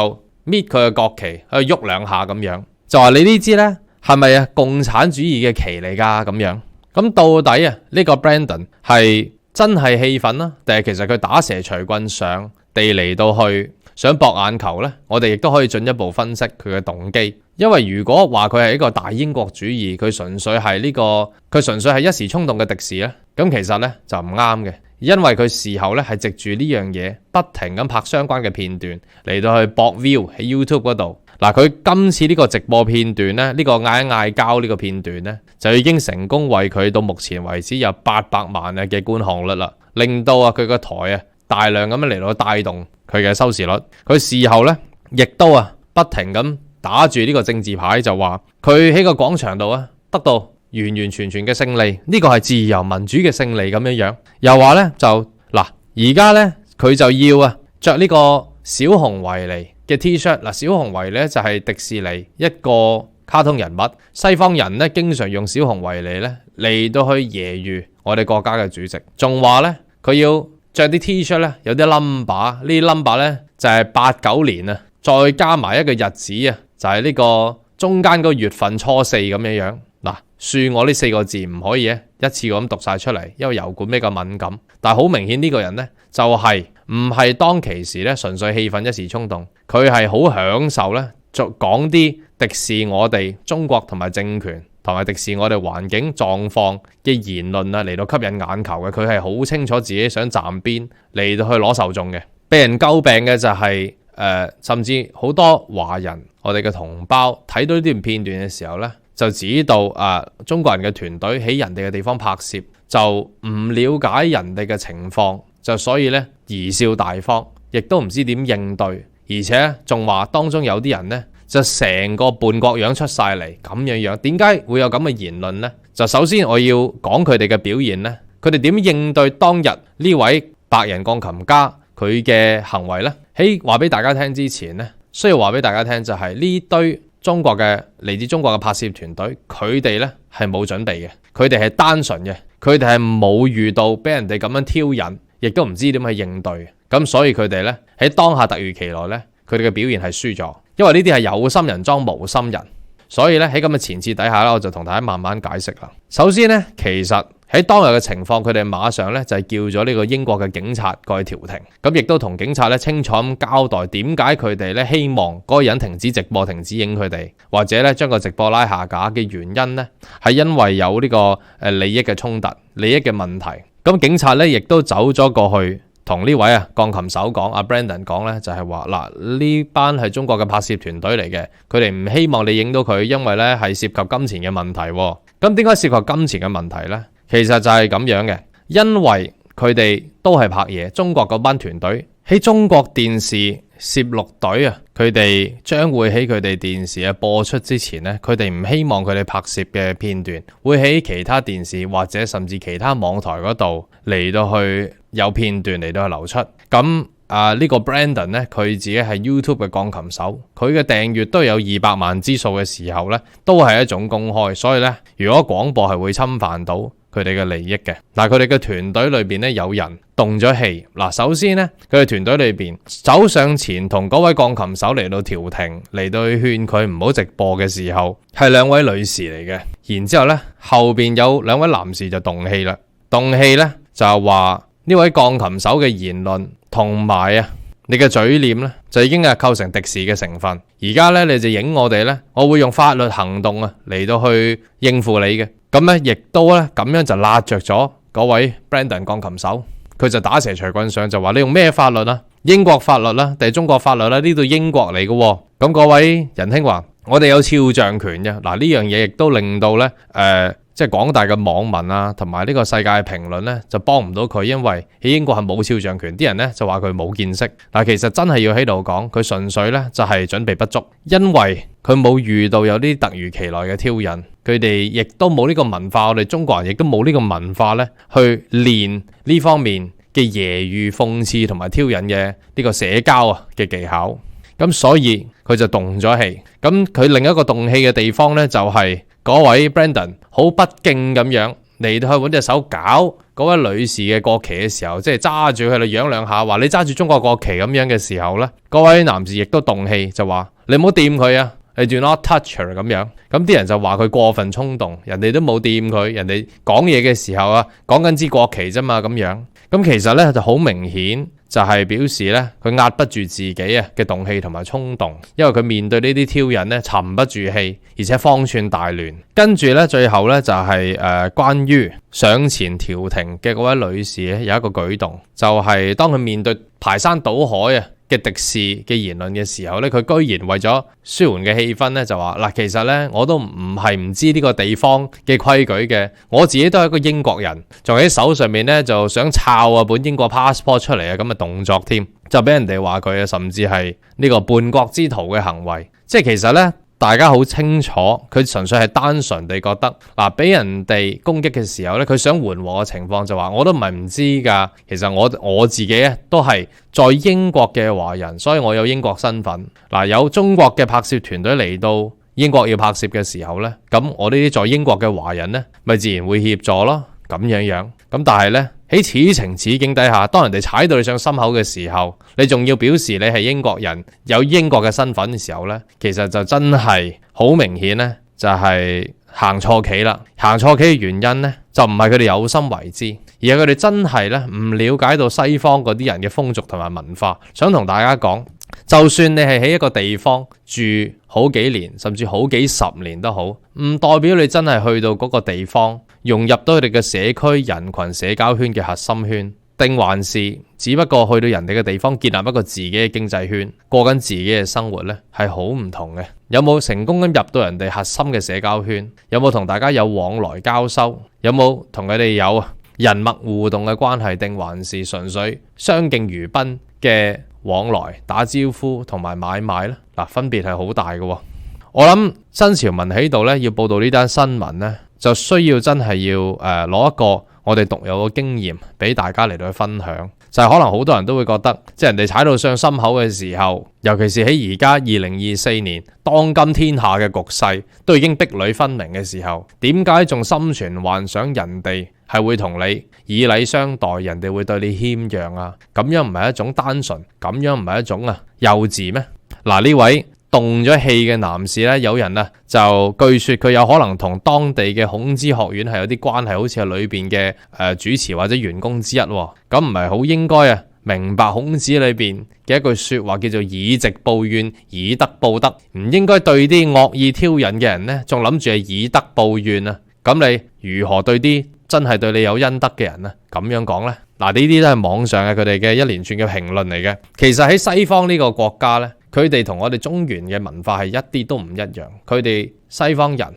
搣佢嘅國旗去喐2下咁樣，就話你呢支呢係咪共產主義嘅旗嚟㗎咁樣？咁到底呢個 Brandon 係真係氣憤啦，定係其實佢打蛇隨棍上地嚟到去想博眼球呢，我哋亦都可以進一步分析佢嘅動機。因為如果話佢係一個大英國主義，佢純粹係一時衝動嘅敵視呢，咁其實呢就唔啱嘅。因為佢事後呢係藉住呢樣嘢不停咁拍相關嘅片段嚟到去博 view 喺 YouTube 嗰度。嗱，佢今次呢個直播片段呢，呢個嗌一嗌交呢個片段呢，就已經成功為佢到目前為止有800萬嘅觀看率啦，令到佢個台大量咁樣嚟到帶動佢嘅收視率。佢事後呢，亦都不停咁打住呢個政治牌，就話佢喺個廣場度得到完完全全嘅勝利，呢個係自由民主嘅勝利咁樣樣。又話呢，就嗱，而家呢，佢就要着呢個小熊維尼嘅 T-shirt。嗱，小熊維尼呢就係迪士尼一個卡通人物，西方人呢經常用小熊維尼呢嚟到去揶揄我哋國家嘅主席，仲話呢，佢要着啲 T-shirt 呢有啲 number， 呢啲 number 呢就係89年再加埋一個日子就係呢個中間個月份初4咁樣樣。嗱，恕我呢4個字唔可以一次過咁讀晒出嚟，因為油管比較敏感。但係好明顯呢個人呢，就係唔係當其時呢純粹氣憤一時衝動，佢係好享受呢講啲敵視我哋中國同埋政權同埋敵視我哋環境狀況嘅言論嚟到吸引眼球嘅。佢係好清楚自己想站邊嚟到去攞受眾嘅。被人詬病嘅就係甚至好多華人我哋嘅同胞睇到呢段片段嘅時候呢，就指到中國人嘅團隊喺人哋嘅地方拍攝，就唔了解人哋嘅情況，就所以呢貽笑大方，亦都唔知點應對，而且仲話當中有啲人呢，就成個叛國樣出晒嚟咁樣樣。點解會有咁嘅言論呢？就首先我要講佢哋嘅表現呢，佢哋點應對當日呢位白人鋼琴家佢嘅行為呢？喺話俾大家聽之前呢，需要話俾大家聽就係呢堆嚟自中國嘅拍攝團隊，佢哋呢係冇準備嘅，佢哋係單純嘅，佢哋係冇遇到俾人哋咁樣挑釁，亦都唔知點去應對。咁所以佢哋呢喺當下突如其來呢，佢哋嘅表現係輸咗，因為呢啲係有心人裝無心人。所以呢，喺咁嘅前設底下呢，我就同大家慢慢解釋啦。首先呢，其實喺當日嘅情況，佢哋馬上呢就係叫咗呢個英國嘅警察過去調停，咁亦都同警察呢清楚咁交代點解佢哋呢希望嗰個人停止直播、停止影佢哋，或者呢將個直播拉下架嘅原因呢，係因為有呢個利益嘅衝突、利益嘅問題。咁警察呢亦都走咗過去，同呢位鋼琴手講，阿 Brandon 講呢，就係話嗱，呢班係中國嘅拍攝團隊嚟嘅，佢哋唔希望你影到佢，因為呢係涉及金錢嘅問題。咁點解涉及金錢嘅問題呢？其實就係咁樣嘅，因為佢哋都係拍嘢，中國嗰班團隊喺中國電視攝錄隊佢哋將會喺佢哋電視播出之前呢，佢哋唔希望佢哋拍攝嘅片段會喺其他電視或者甚至其他網台嗰度嚟到去有片段嚟到去流出。咁呢個 Brandon 呢，佢自己係 YouTube 嘅鋼琴手，佢嘅訂閱都有200萬之數嘅時候呢，都係一種公開。所以呢，如果廣播係會侵犯到佢哋嘅利益嘅。嗱，佢哋嘅團隊裏邊呢，有人動咗氣。嗱，首先呢，佢哋團隊裏邊走上前同嗰位鋼琴手嚟到調停，嚟到去勸佢唔好直播嘅時候，係2位女士嚟嘅。然之後呢，後邊有2位男士就動氣啦。動氣呢，就係話呢位鋼琴手嘅言論同埋你嘅嘴臉呢，就已經構成敵視嘅成分。而家呢，你就影我哋呢，我會用法律行動嚟到去應付你嘅。咁呢，亦都呢，咁樣就辣着咗嗰位 Brandon 鋼琴手，佢就打蛇隨棍上，就話你用咩法律啊？英國法律啦，定係中國法律啦？呢度英國嚟嘅。咁嗰位仁兄話：我哋有肖像權嘅。嗱，呢樣嘢亦都令到呢，即係廣大嘅網民同埋呢個世界嘅評論呢，就幫唔到佢，因為喺英國係冇肖像權，啲人呢就話佢冇見識。但其實真係要喺度講，佢純粹呢就係準備不足，因為佢冇遇到有啲突如其來嘅挑釁，佢哋亦都冇呢個文化，我哋中國人亦都冇呢個文化呢去練呢方面嘅揶揄、諷刺同埋挑釁嘅呢個社交嘅技巧。咁所以佢就動咗氣。咁佢另一個動氣嘅地方呢，就係嗰位 Brandon 好不敬咁樣嚟到去揾隻手搞嗰位女士嘅國旗嘅時候，即係揸住佢嚟揚兩下，話你揸住中國國旗咁樣嘅時候呢，嗰位男士亦都動氣，就話你唔好掂佢啊，你 do not touch her 咁樣。咁啲人就話佢過分衝動，人哋都冇掂佢，人哋講嘢嘅時候講緊支國旗啫嘛咁樣。咁其實呢就好明顯，就係表示咧佢壓不住自己嘅動氣同埋衝動，因為佢面對呢啲挑釁咧沉不住氣，而且方寸大亂。跟住咧最後咧就係關於上前調停嘅嗰位女士咧有一個舉動，就係當佢面對排山倒海嘅敵視嘅言論嘅時候咧，佢居然為咗舒緩嘅氣氛咧，就話嗱，其實咧我都唔係唔知呢個地方嘅規矩嘅，我自己都係一個英國人，仲喺手上面咧就想抄本英國 passport 出嚟咁嘅動作添，就俾人哋話佢甚至係呢個叛國之徒嘅行為，即係其實咧。大家好清楚，佢純粹係單純地覺得嗱，俾人哋攻擊嘅時候咧，佢想緩和嘅情況就話，我都唔係唔知㗎。其實我自己都係在英國嘅華人，所以我有英國身份。嗱，有中國嘅拍攝團隊嚟到英國要拍攝嘅時候咧，咁我呢啲在英國嘅華人咧，咪自然會協助咯，咁樣。咁但係咧喺此情此景底下，當人哋踩到你上心口嘅時候，你仲要表示你係英國人，有英國嘅身份嘅時候呢，其實就真係好明顯呢，就係行錯棋啦。行錯棋嘅原因呢，就唔係佢哋有心為之，而係佢哋真係呢唔了解到西方嗰啲人嘅風俗同埋文化。想同大家講，就算你係喺一個地方住好幾年，甚至好幾十年都好，唔代表你真係去到嗰個地方融入到佢哋嘅社區、人群、社交圈嘅核心圈，定還是只不過去到人哋嘅地方建立一個自己嘅經濟圈，過緊自己嘅生活呢？係好唔同嘅。有冇成功咁入到人哋核心嘅社交圈？有冇同大家有往來交收？有冇同佢哋有人脈互動嘅關係？定還是純粹相敬如賓嘅往來打招呼同埋買賣呢？嗱，分別係好大嘅。我諗新潮文喺度呢，要報道呢單新聞呢，就需要真係要攞一個我哋獨有嘅經驗俾大家嚟到去分享，就係可能好多人都會覺得，即係人哋踩到上心口嘅時候，尤其是喺而家2024年當今天下嘅局勢都已經壁壘分明嘅時候，點解仲心存幻想人哋係會同你以禮相待，人哋會對你謙讓啊？咁樣唔係一種單純，咁樣唔係一種幼稚咩？嗱，呢位動咗氣嘅男士呢，有人就據說佢有可能同當地嘅孔子學院係有啲關係，好似係裏邊嘅主持或者員工之一。咁唔係好應該明白孔子裏邊嘅一句說話叫做以直報怨，以德報德，唔應該對啲惡意挑釁嘅人呢，仲諗住係以德報怨啊？咁你如何對啲真係對你有恩德嘅人呢？咁樣講呢？嗱，呢啲都係網上佢哋嘅一連串嘅評論嚟嘅。其實喺西方呢個國家呢，佢哋同我哋中原嘅文化係一啲都唔一樣。佢哋西方人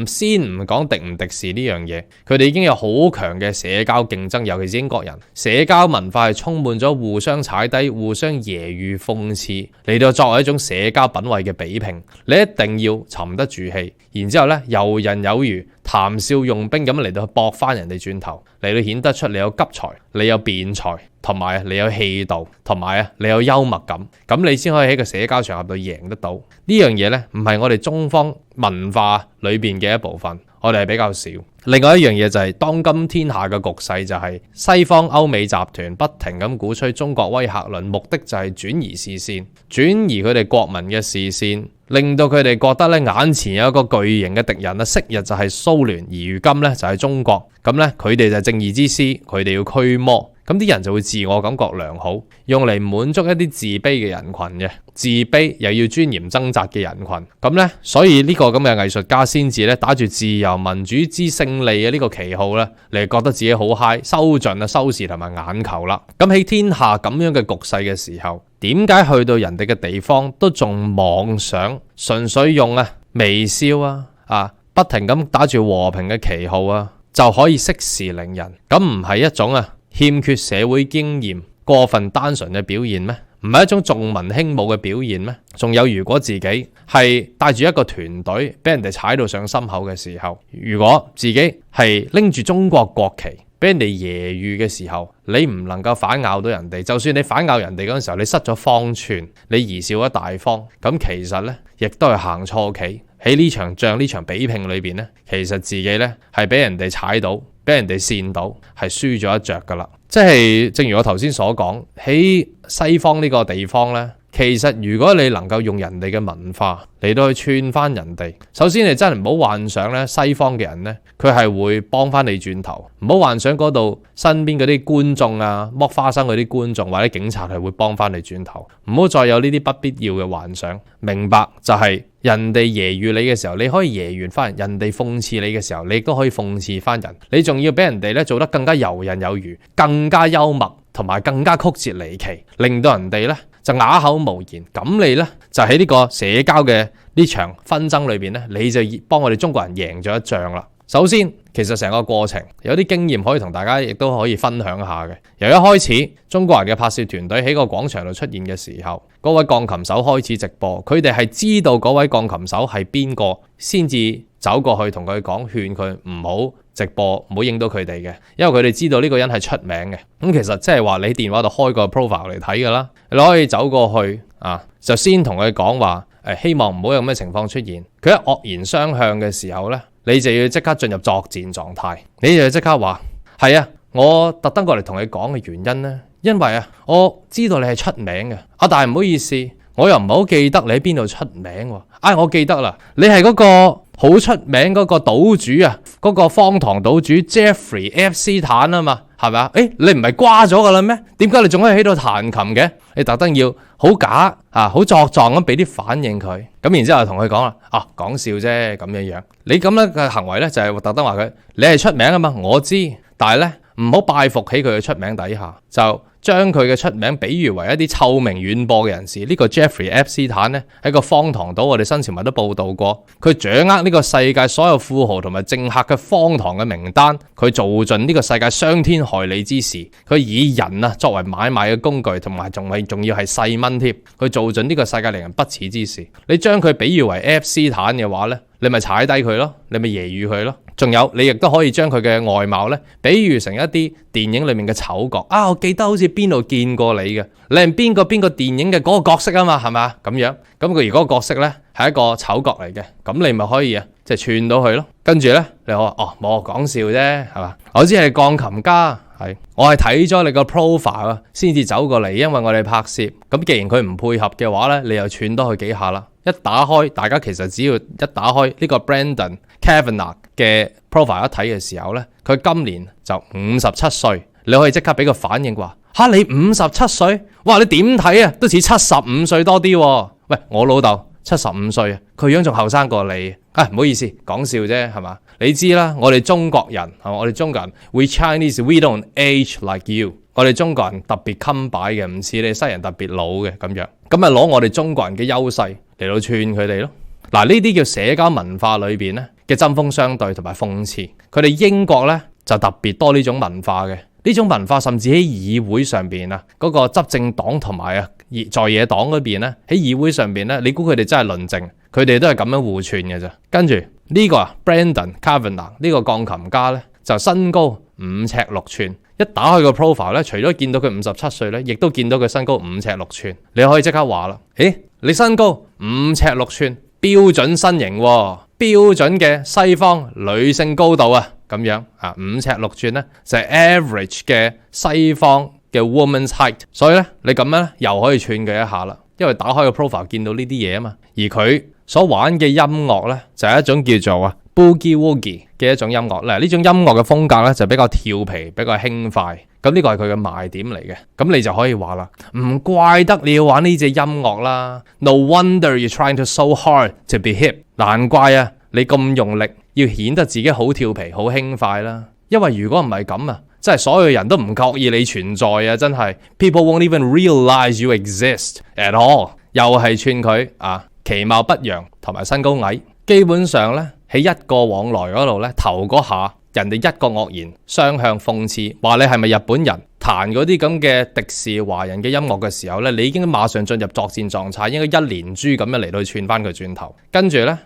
先唔講敵唔敵視呢樣嘢，佢哋已經有好強嘅社交競爭，尤其是英國人，社交文化係充滿咗互相踩低、互相揶揄諷刺，嚟到作為一種社交品位嘅比拼。你一定要沉得住氣，然之後呢，游刃有餘、談笑用兵咁嚟到去駁翻人哋轉頭，嚟到顯得出你有急才、你有辯才，同埋你有氣度，同埋你有幽默感，咁你先可以喺個社交場合度贏得到。呢樣嘢呢，唔係我哋中方文化裏邊嘅一部分，我哋係比較少。另外一樣嘢就係當今天下嘅局勢，就係西方歐美集團不停咁鼓吹中國威嚇論，目的就係轉移視線，轉移佢哋國民嘅視線，令到佢哋覺得咧眼前有一個巨型嘅敵人，昔日就係蘇聯，而如今咧就係中國。咁咧佢哋就係正義之師，佢哋要驅魔。咁啲人就會自我感覺良好，用嚟滿足一啲自卑嘅人群嘅，自卑又要尊嚴掙扎嘅人群。咁呢，所以呢個咁嘅藝術家先至咧打住自由民主之勝利嘅呢個旗號咧，你覺得自己好嗨，收盡收視同埋眼球啦。咁喺天下咁樣嘅局勢嘅時候，點解去到人哋嘅地方都仲妄想純粹用微笑不停咁打住和平嘅旗號就可以息事寧人？咁唔係一種欠缺社會經驗、過分單純嘅表現咩？唔係一種重文輕武嘅表現咩？仲有，如果自己係帶住一個團隊俾人哋踩到上心口嘅時候，如果自己係拎住中國國旗俾人哋揶揄嘅時候，你唔能夠反咬到人哋，就算你反咬人哋嗰陣時候，你失咗方寸，你貽笑咗大方，咁其實呢，亦都係行錯棋。喺呢場仗、呢場比拼裏邊呢，其實自己呢係俾人哋踩到，俾人哋跣到，係輸咗一着噶啦。即係正如我頭先所講，喺西方呢個地方呢，其其實如果你能夠用人哋嘅文化嚟到去串翻人哋，首先你真係唔好幻想咧西方嘅人咧，佢係會幫翻你轉頭，唔好幻想嗰度身邊嗰啲觀眾啊，剝花生嗰啲觀眾或者警察係會幫翻你轉頭，唔好再有呢啲不必要嘅幻想。明白就係人哋揶揄你嘅時候，你可以揶揄翻人；人哋諷刺你嘅時候，你亦都可以諷刺翻人。你仲要俾人哋咧做得更加游刃有餘，更加幽默，同埋更加曲折離奇，令到人哋咧就啞口無言。咁你咧就喺呢個社交嘅呢場紛爭裏邊咧，你就幫我哋中國人贏咗一仗啦。首先，其實成個過程有啲經驗可以同大家亦都可以分享下嘅。由一開始中國人嘅拍攝團隊喺個廣場度出現嘅時候，嗰位鋼琴手開始直播，佢哋係知道嗰位鋼琴手係邊個，先至走過去同佢講，勸佢唔好直播，唔好影到佢哋嘅，因為佢哋知道呢個人係出名嘅。咁其實即係話你喺電話度開個 profile 嚟睇噶啦，你可以走過去就先同佢講話，希望唔好有咩情況出現。佢一惡言相向嘅時候呢，你就要即刻進入作戰狀態，你就要即刻話係啊，我特登過嚟同你講嘅原因呢，因為我知道你係出名嘅，但係唔好意思，我又唔係好記得你喺邊度出名喎。我記得啦，你係嗰個好出名嗰個島主啊，嗰個荒唐島主 Jeffrey Epstein 啊嘛，係咪啊？你唔係瓜咗噶啦咩？點解你仲可以喺度彈琴嘅？你特登要好假好作狀咁俾啲反應佢，咁然之後同佢講啦，講笑啫咁樣。你咁樣嘅行為咧就係特登話佢，你係出名啊嘛，我知，但係咧唔好拜服喺佢嘅出名底下，就將佢嘅出名比喻為一啲臭名遠播嘅人士。呢個 Jeffrey Epstein 咧喺個荒唐島，我哋新潮文都報道過，佢掌握呢個世界所有富豪同埋政客嘅荒唐嘅名單，佢做盡呢個世界傷天害理之事，佢以人作為買賣嘅工具，同埋仲要係細蚊添，佢做盡呢個世界令人不齒之事。你將佢比喻為 Epstein 嘅話咧，你咪踩低佢咯，你咪揶揄佢咯。仲有你亦都可以將佢嘅外貌咧比喻成一啲電影裏面嘅丑角。我記得好似邊度見過你嘅，你係邊個電影嘅嗰個角色啊嘛，係咪？咁樣，咁佢如果個角色咧係一個丑角嚟嘅，咁你咪可以即係串到佢咯。跟住咧你話冇講笑啫，係嘛？我知係鋼琴家，係我係睇咗你個 profile 先至走過嚟，因為我哋拍攝。咁既然佢唔配合嘅話咧，你又串多佢幾下啦。一打開，大家其實只要一打開呢個 Brandon Kavanagh 嘅 profile 一睇嘅時候咧，佢今年就57歲，你可以即刻俾個反應話，你57歲？哇，你點睇啊？都似75歲多啲喎。喂，我老豆75歲啊，佢樣仲後生過你。唔好意思，講笑啫，係嘛？你知啦，我哋中國人係嘛？我哋中國人 We Chinese we don't age like you。我哋中國人特別襟擺嘅，唔似你西人特別老嘅咁樣。咁咪攞我哋中國人嘅優勢嚟到串佢哋咯。嗱，呢啲叫社交文化裏邊咧嘅針鋒相對同埋諷刺。佢哋英國咧就特別多呢種文化嘅。呢種文化甚至喺議會上邊嗰個執政黨同埋在野黨嗰邊咧，喺議會上邊咧，你估佢哋真係論證？佢哋都係咁樣互串嘅啫。跟住呢個Brandon Kavanagh 呢個鋼琴家咧，就身高5尺6寸。一打開個 profile 咧，除咗見到佢57歲咧，亦都見到佢身高5尺6寸。你可以即刻話啦，你身高5尺6寸，標準身形喎，標準嘅西方女性高度咁樣5尺6寸咧就係 average 嘅西方嘅 woman's height。所以咧，你咁樣咧又可以串佢一下啦，因為打開個 profile 見到呢啲嘢啊嘛。而佢所玩嘅音樂咧就係一種叫做Boogie Woogie 嘅一種音樂。呢種音樂嘅風格咧就比較調皮，比較輕快。咁呢個係佢嘅賣點嚟嘅。咁你就可以話啦，唔怪得你要玩呢隻音樂啦。No wonder you're trying to so hard to be hip。難怪你咁用力，要顯得自己好調皮、好輕快啦。因為如果唔係咁真係所有人都唔覺意你存在真係 People won't even realize you exist at all。又係串佢其貌不揚同埋身高矮。基本上咧喺一個往來嗰度咧，頭嗰下人哋一個惡言雙向諷刺，話你係咪日本人彈嗰啲咁嘅敵視華人嘅音樂嘅時候咧，你已經馬上進入作戰狀態，應該一連珠咁樣嚟到串翻佢轉頭。跟住咧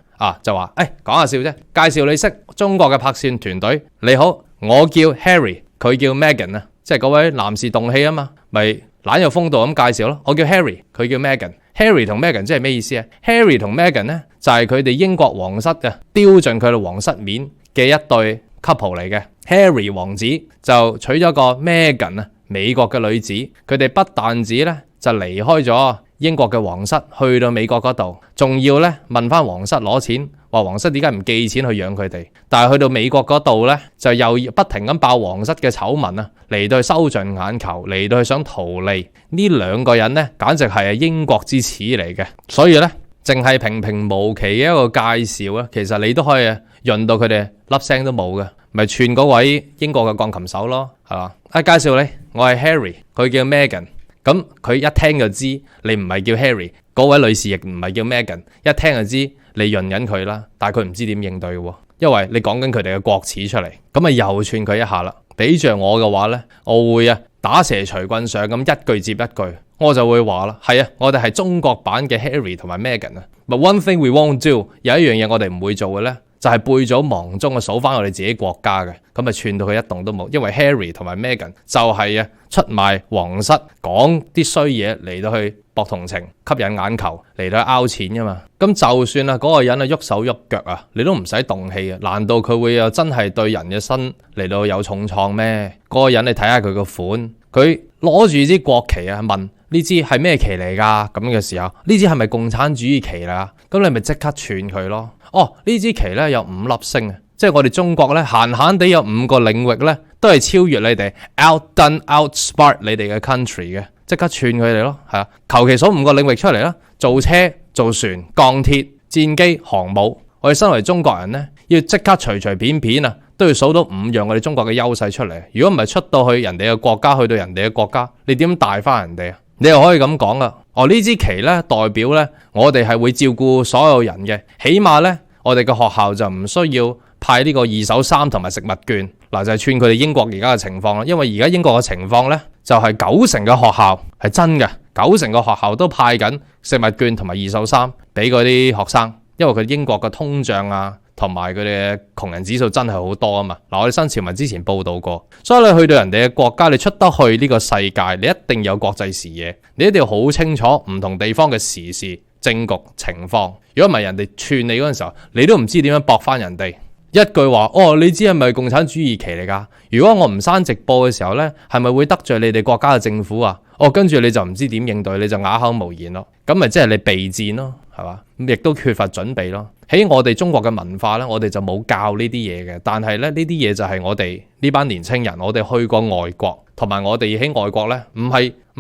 就話講下笑啫，介紹你識中國嘅拍攝團隊。你好，我叫 Harry， 佢叫 Meghan 即係嗰位男士動氣啊嘛，咪懶有風度咁介紹咯。我叫 Harry， 佢叫 Meghan。Harry 同 Meghan 即係咩意思？Harry 同 Meghan 咧就係佢哋英國皇室雕盡佢哋皇室面嘅一對 couple 嚟嘅。Harry 王子就娶咗個 Meghan 美國嘅女子，佢哋不但止咧就離開咗英國嘅皇室去到美國嗰度，仲要咧問翻皇室攞錢，話皇室點解唔寄錢去養佢哋？但係去到美國嗰度咧，就又不停咁爆皇室嘅醜聞啊，嚟到去收盡眼球，嚟到去想圖利。呢兩個人咧，簡直係英國之恥嚟嘅。所以咧，淨係平平無奇嘅一個介紹啊，其實你都可以潤到佢哋粒聲都冇嘅，咪串嗰位英國嘅鋼琴手咯，係嘛？介紹你，我係 Harry， 佢叫 Meghan。咁佢一聽就知你唔係叫 Harry， 嗰位女士亦唔係叫 Meghan， 一聽就知你潤緊佢啦。但係佢唔知點應對喎，因為你講緊佢哋嘅國恥出嚟，咁啊又串佢一下啦。俾着我嘅話呢，我會打蛇隨棍上咁一句接一句，我就會話啦，係我哋係中國版嘅 Harry 同埋 Meghan 啊。But one thing we won't do， 有一樣嘢我哋唔會做嘅呢，就係背祖忘宗數翻我哋自己國家嘅，咁啊串到佢一動都冇，因為 Harry 同埋 Meghan 就係出賣皇室，講啲衰嘢嚟到去博同情、吸引眼球，嚟到去拗錢㗎嘛。咁就算嗰個人喐手喐腳你都唔使動氣嘅，難道佢會真係對人嘅身嚟到有重創咩？嗰個人你睇下佢個款，佢攞住支國旗問呢支係咩旗嚟㗎？咁嘅時候，呢支係咪共產主義旗啦？咁你咪即刻串佢咯。呢支旗咧有5粒星即係我哋中國咧閒閒地有5個領域咧都係超越你哋 outdone outsmart 你哋嘅 country 嘅，即刻串佢哋咯，係啊，求其數5個領域出嚟啦，造車、造船、鋼鐵、戰機、航母，我哋身為中國人咧要即刻隨便都要數到5樣我哋中國嘅優勢出嚟，如果唔係出到去人哋嘅國家，去到人哋嘅國家，你點帶翻人哋啊？你又可以咁講噶，呢支旗咧代表咧我哋係會照顧所有人嘅，起碼咧我哋嘅學校就唔需要派呢個2手衫同埋食物券，嗱就係串佢哋英國而家嘅情況啦。因為而家英國嘅情況咧就係9成嘅學校係真嘅，9成嘅學校都派緊食物券同埋2手衫俾嗰啲學生，因為佢英國嘅通脹同埋佢哋嘅窮人指數真係好多啊嘛。嗱，我哋新潮文之前報道過，所以你去到人哋嘅國家，你出得去呢個世界，你一定有國際視野，你一定要好清楚唔同地方嘅時事政局情況。如果唔係人哋串你嗰陣時候，你都唔知點樣駁翻人哋。一句話，你知係咪共產主義旗嚟㗎？如果我唔刪直播嘅時候呢，係咪會得罪你哋國家嘅政府啊？跟住你就唔知點應對，你就啞口無言咯。咁咪即係你備戰咯，係嘛？咁亦都缺乏準備咯。喺我哋中國嘅文化呢，我哋就冇教呢啲嘢嘅。但係咧，呢啲嘢就係我哋呢班年青人，我哋去過外國，同埋我哋喺外國呢，唔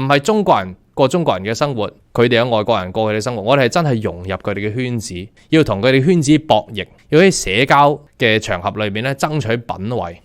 係中國人過中國人嘅生活，佢哋有外國人過佢哋生活，我哋係真係融入佢哋嘅圈子，要同佢哋圈子博弈，要喺社交嘅場合裏面咧爭取品位。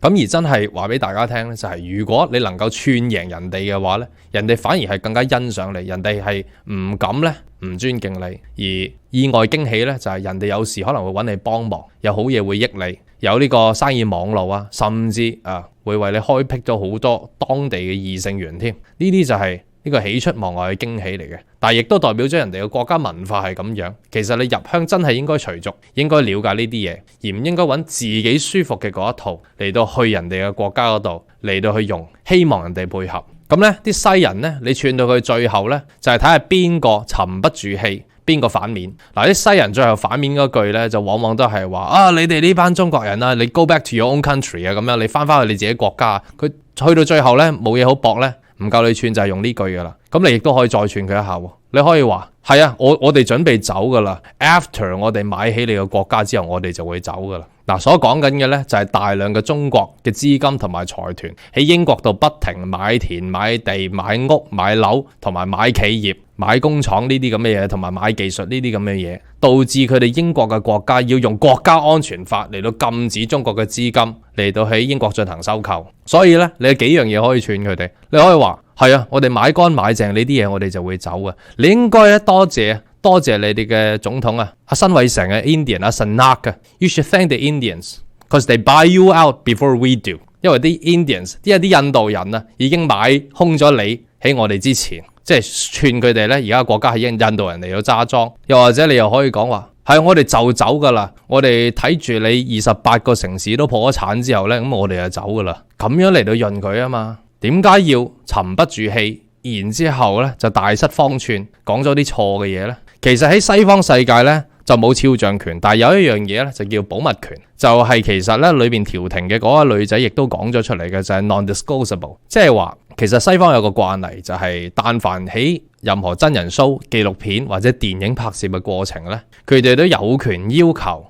咁而真係話俾大家聽咧，就係如果你能夠串贏人哋嘅話咧，人哋反而係更加欣賞你，人哋係唔敢咧唔尊敬你。而意外驚喜咧就係人哋有時可能會揾你幫忙，有好嘢會益你，有呢個生意網路甚至會為你開闢咗好多當地嘅異性緣添。呢啲就係呢個喜出望外嘅驚喜嚟嘅，但係亦都代表咗人哋嘅國家文化係咁樣。其實你入鄉真係應該隨俗，應該了解呢啲嘢，而唔應該揾自己舒服嘅嗰一套嚟到去人哋嘅國家嗰度嚟到去用，希望人哋配合。咁呢啲西人呢，你串到佢最後呢，就係睇下邊個沉不住氣，邊個反面。嗱，啲西人最後反面嗰句呢，就往往都係話你哋呢班中國人你 go back to your own country 咁樣，你翻返去你自己國家。佢去到最後呢，冇嘢好駁呢。唔夠你串就係用呢句噶啦，咁你亦都可以再串佢一下。你可以話係我哋準備走噶啦 ，after 我哋買起你個國家之後，我哋就會走噶啦。嗱，所講緊嘅呢，就係大量嘅中國嘅資金同埋財團喺英國度不停買田、買地、買屋、買樓同埋買企業、買工廠呢啲咁嘅嘢，同埋買技術呢啲咁嘅嘢，導致佢哋英國嘅國家要用國家安全法嚟到禁止中國嘅資金嚟到喺英國進行收購。所以呢，你有幾樣嘢可以串佢哋。你可以話係我哋買乾買淨呢啲嘢，我哋就會走啊。你應該咧多謝你哋嘅總統辛偉誠Indian Sunak You should thank the Indians because they buy you out before we do。因為啲 Indians 啲印度人已經買空咗你喺我哋之前，即係串佢哋咧。而家國家係印度人嚟到揸莊，又或者你又可以講話係我哋就走噶啦。我哋睇住你28個城市都破咗產之後咧，咁我哋就走噶啦。咁樣嚟到潤佢啊嘛？點解要沉不住氣，然之後咧就大失方寸，講咗啲錯嘅嘢呢？其實喺西方世界呢，就冇肖像權，但係有一樣嘢呢，就叫保密權，就係其實呢裏邊調停嘅嗰個女仔亦都講咗出嚟嘅，就係 non-disclosable，即係話其實西方有個慣例就係，但凡喺任何真人 show、紀錄片或者電影拍攝嘅過程呢，佢哋都有權要求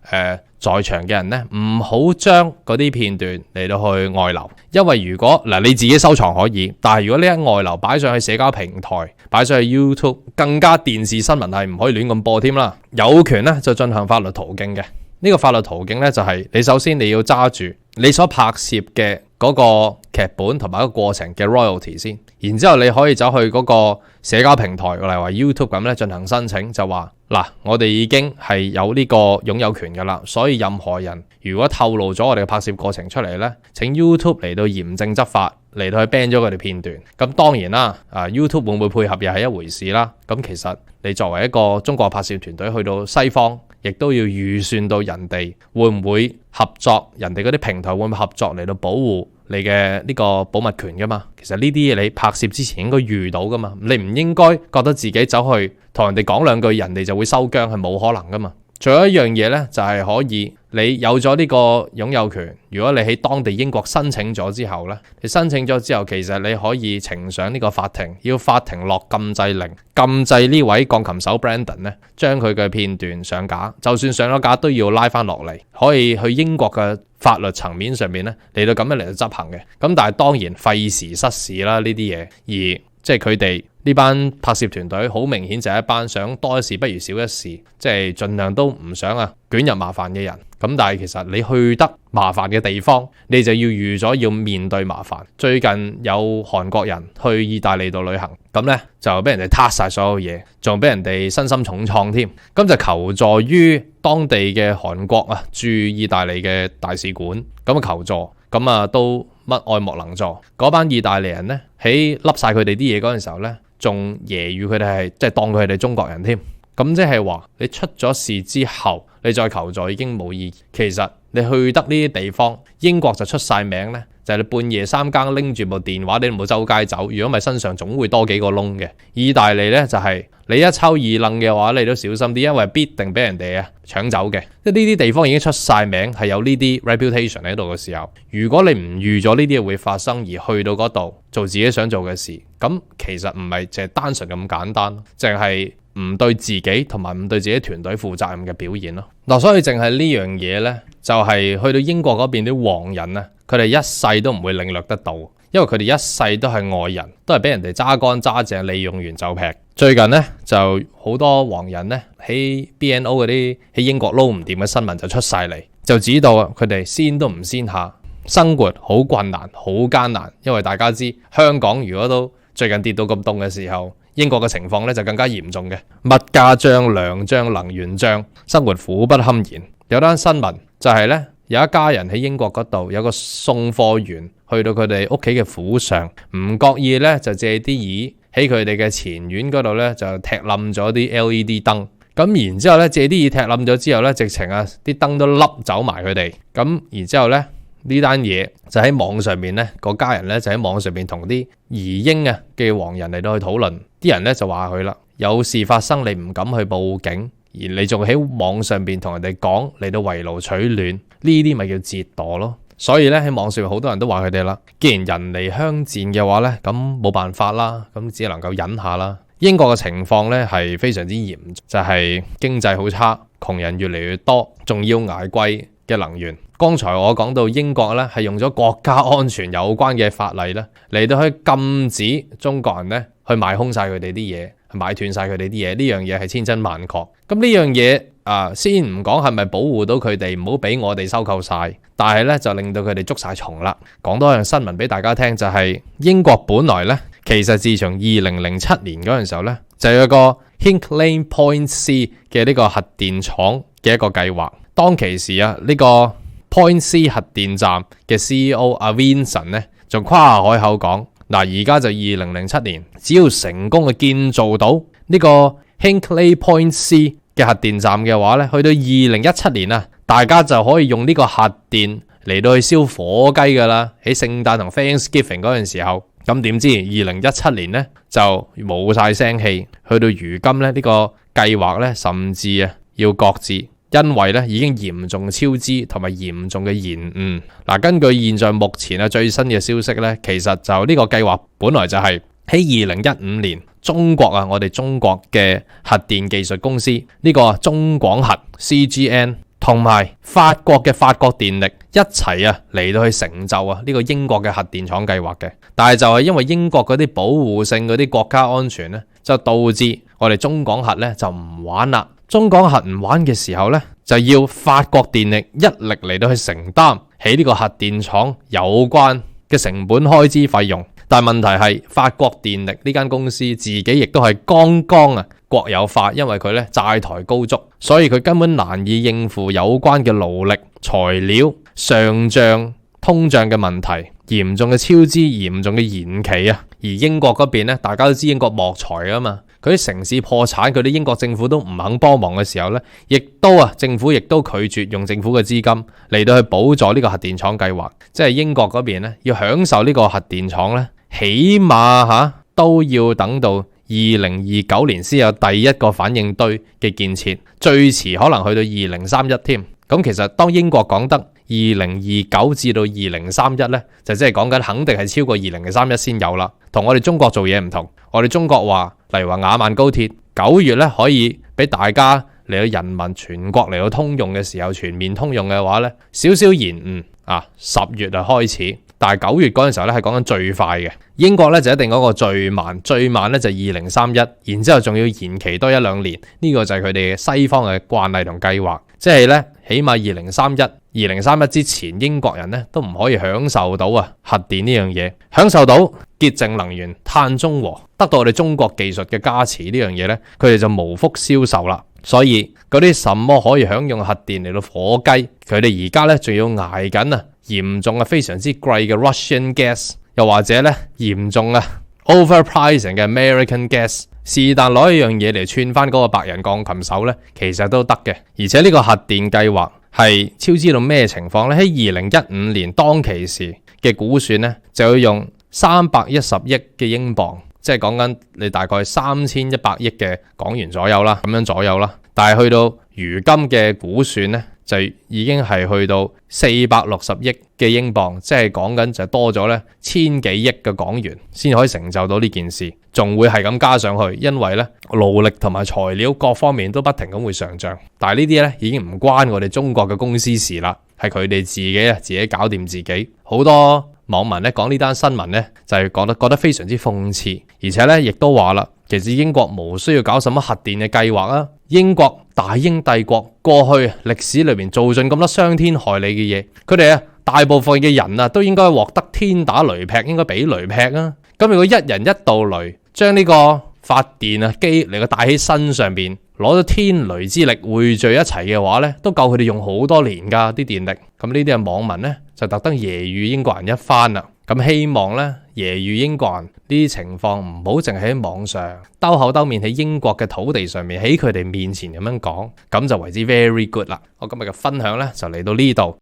在場嘅人呢唔好將嗰啲片段嚟到去外流，因為如果嗱你自己收藏可以，但係如果呢一外流擺上去社交平台、擺上去 YouTube， 更加電視新聞係唔可以亂咁播添啦。有權呢就進行法律途徑嘅，呢個法律途徑呢，就係你首先你要揸住你所拍攝嘅嗰個劇本同埋一個過程嘅 royalty 先，然之後你可以走去嗰個社交平台，例如話 YouTube 咁咧進行申請，就話嗱，我哋已經係有呢個擁有權噶啦，所以任何人如果透露咗我哋嘅拍攝過程出嚟咧，請 YouTube 嚟到嚴正執法，嚟到去 ban 咗佢哋片段。咁當然啦，YouTube 會唔會配合又係一回事啦。咁其實你作為一個中國拍攝團隊去到西方，亦都要預算到人哋會唔會合作，人哋嗰啲平台會唔會合作嚟到保護你嘅呢個保密權噶嘛？其實呢啲嘢你拍攝之前應該預到噶嘛，你唔應該覺得自己走去同人哋講兩句，人哋就會收姜，係冇可能噶嘛。仲有一樣嘢呢，就係可以你有咗呢個擁有權，如果你喺當地英國申請咗之後呢，你申請咗之後，其實你可以呈上呢個法庭，要法庭落禁制令，禁制呢位鋼琴手 Brandon 呢將佢嘅片段上架，就算上咗架都要拉翻落嚟，可以去英國嘅法律層面上面呢嚟到咁樣嚟到執行嘅。咁但係當然費時失事啦呢啲嘢，而即係佢哋呢班拍攝團隊好明顯就係一班想多一事不如少一事，即係盡量都唔想捲入麻煩嘅人。咁但係其實你去得麻煩嘅地方，你就要預咗要面對麻煩。最近有韓國人去意大利度旅行，咁呢就俾人哋撻晒所有嘢，仲俾人哋身心重創添。咁就求助於當地嘅韓國駐意大利嘅大使館，咁求助，咁都乜愛莫能助。嗰班意大利人呢，喺笠晒佢哋啲嘢嗰陣時候呢，仲揶揄佢哋係即係當佢哋中國人添。咁即係話你出咗事之後，你再求助已經冇意義。其實你去得呢啲地方，英國就出晒名呢，就係你半夜三更拎住部電話，你唔好周街走。如果唔係身上總會多幾個窿嘅。意大利呢，就係你一抽二楞嘅話，你都小心啲，因為必定俾人哋搶走嘅。即係呢啲地方已經出晒名，係有呢啲 reputation 喺度嘅時候，如果你唔預咗呢啲嘢會發生，而去到嗰度做自己想做嘅事，咁其實唔係淨係單純咁簡單，淨係唔對自己同埋唔對自己團隊負責任嘅表現咯。嗱，所以淨係呢樣嘢呢，就係去到英國嗰邊啲黃人呢，佢哋一世都唔會領略得到，因為佢哋一世都係外人，都係俾人哋揸乾揸淨，利用完就劈。最近呢，就好多黃人呢，喺 BNO 嗰啲喺英國撈唔掂嘅新聞就出晒嚟，就指到佢哋先都唔先下，生活好困難好艱難。因為大家知香港如果都最近跌到咁凍嘅時候，英國嘅情況咧就更加嚴重嘅，物價漲、糧漲、能源漲，生活苦不堪言。有單新聞就係咧，有一家人喺英國嗰度，有個送貨員去到佢哋屋企嘅府上，唔覺意咧就借啲椅喺佢哋嘅前院嗰度咧就踢冧咗啲 LED 燈，咁然之後咧借啲椅踢冧咗之後咧，直情啲燈都笠走埋佢哋，咁然之後咧。呢單嘢就喺網上面呢，個家人呢就喺網上面同啲移英嘅黃人嚟到去討論，啲人呢就話佢啦，有事發生你唔敢去報警，而你仲喺網上邊同人哋講嚟到圍爐取暖，呢啲咪叫折墮咯。所以呢，喺網上面好多人都話佢哋啦，既然人離鄉賤嘅話呢，咁冇辦法啦，咁只能夠忍下啦。英國嘅情況呢係非常之嚴重，就係經濟好差，窮人越嚟越多，仲要捱貴嘅能源。剛才我講到英國咧係用咗國家安全有關嘅法例咧嚟到去禁止中國人咧去買空晒佢哋啲嘢，買斷晒佢哋啲嘢，呢樣嘢係千真萬確。咁呢樣嘢先唔講係咪保護到佢哋，唔好俾我哋收購晒，但係咧就令到佢哋捉晒蟲啦。講多樣新聞俾大家聽，就係英國本來咧其實自從2007年嗰陣時候咧就有個 Hinkley Point C 嘅呢個核電廠嘅一個計劃，當其時呢個Point C 核電站嘅 CEO 阿 Vincent 咧，仲誇下海口講，嗱而家就2007年，只要成功嘅建造到呢個 Hinkley Point C 嘅核電站嘅話咧，去到2017年大家就可以用呢個核電嚟到去燒火雞噶啦。喺聖誕同 Thanksgiving 嗰陣時候，咁點知2017年咧就冇晒聲氣，去到如今咧呢個計劃咧甚至要擱置。因為咧已經嚴重超支同埋嚴重嘅延誤。根據現在目前最新嘅消息咧，其實就呢個計劃本來就係喺2015年，中國啊，我哋中國嘅核電技術公司呢個中廣核 CGN 同埋法國嘅法國電力一齊啊嚟到去成就啊呢個英國嘅核電廠計劃嘅，但係就係因為英國嗰啲保護性嗰啲國家安全呢，就導致我哋中廣核呢就唔玩啦。中廣核唔玩嘅時候呢，就要法國電力一力嚟到去承擔起呢個核電廠有關嘅成本開支費用。但係問題係法國電力呢間公司自己亦都係剛剛國有化，因為佢咧債台高築，所以佢根本難以應付有關嘅勞力、材料上漲、通脹嘅問題，嚴重嘅超支、嚴重嘅延期啊！而英國嗰邊咧，大家都知英國莫財啊嘛，佢啲城市破產，佢啲英國政府都唔肯幫忙嘅時候咧，亦都政府亦都拒絕用政府嘅資金嚟到去補助呢個核電廠計劃，即係英國嗰邊咧要享受呢個核電廠咧。起碼都要等到2029年先有第一個反應堆嘅建設，最遲可能去到2031添。咁其實當英國講得2029至到2031呢，就即係講緊肯定係超過2031先有啦。同我哋中國做嘢唔同，我哋中國話，例如話雅萬高鐵9月呢可以俾大家嚟到人民全國嚟到通用嘅時候，全面通用嘅話呢，少少延誤10月就開始。但係9月嗰陣時候咧，係講緊最快嘅。英國咧就一定嗰個最慢，最慢咧就2031，然之後仲要延期多1-2年。呢個就係佢哋西方嘅慣例同計劃，即係咧起碼2031之前，英國人咧都唔可以享受到核電呢樣嘢，享受到潔淨能源、碳中和，得到我哋中國技術嘅加持呢樣嘢咧，佢哋就無福消受啦。所以嗰啲什麼可以享用核電嚟到火雞，佢哋而家咧仲要捱緊嚴重非常之貴嘅 Russian gas， 又或者咧嚴重overpricing 嘅 American gas， 是但攞一樣嘢嚟串翻嗰個白人鋼琴手咧，其實都得嘅。而且呢個核電計劃係超支到咩情況咧？喺2015年當其時嘅估算咧，就要用310億嘅英鎊，即係講緊你大概3100億嘅港元左右啦，咁樣左右啦。但係去到如今嘅估算咧，就已經係去到460億嘅英鎊，即係講緊就多咗咧1000幾億嘅港元先可以成就到呢件事，仲會係咁加上去，因為咧勞力同埋材料各方面都不停咁會上漲。但係呢啲咧已經唔關我哋中國嘅公司事啦，係佢哋自己搞掂自己。好多網民咧講呢單新聞咧就係覺得非常之諷刺，而且咧亦都話啦，其實英國無需要搞什麼核電嘅計劃啊。英國大英帝國過去歷史裏面做盡咁多傷天害理嘅嘢，佢哋大部分嘅人都應該獲得天打雷劈，應該俾雷劈啊！咁如果一人一道雷，將呢個發電機嚟個帶喺身上邊，攞咗天雷之力匯聚一齊嘅話呢，都夠佢哋用好多年噶啲電力。咁呢啲嘅網民呢，就特登揶揄英國人一番啦。咁希望呢，揶揄英國人呢啲情況唔好淨係喺網上兜口兜面喺英國嘅土地上面喺佢哋面前咁樣講，咁就為之 very good 啦。我今日嘅分享呢，就嚟到呢度。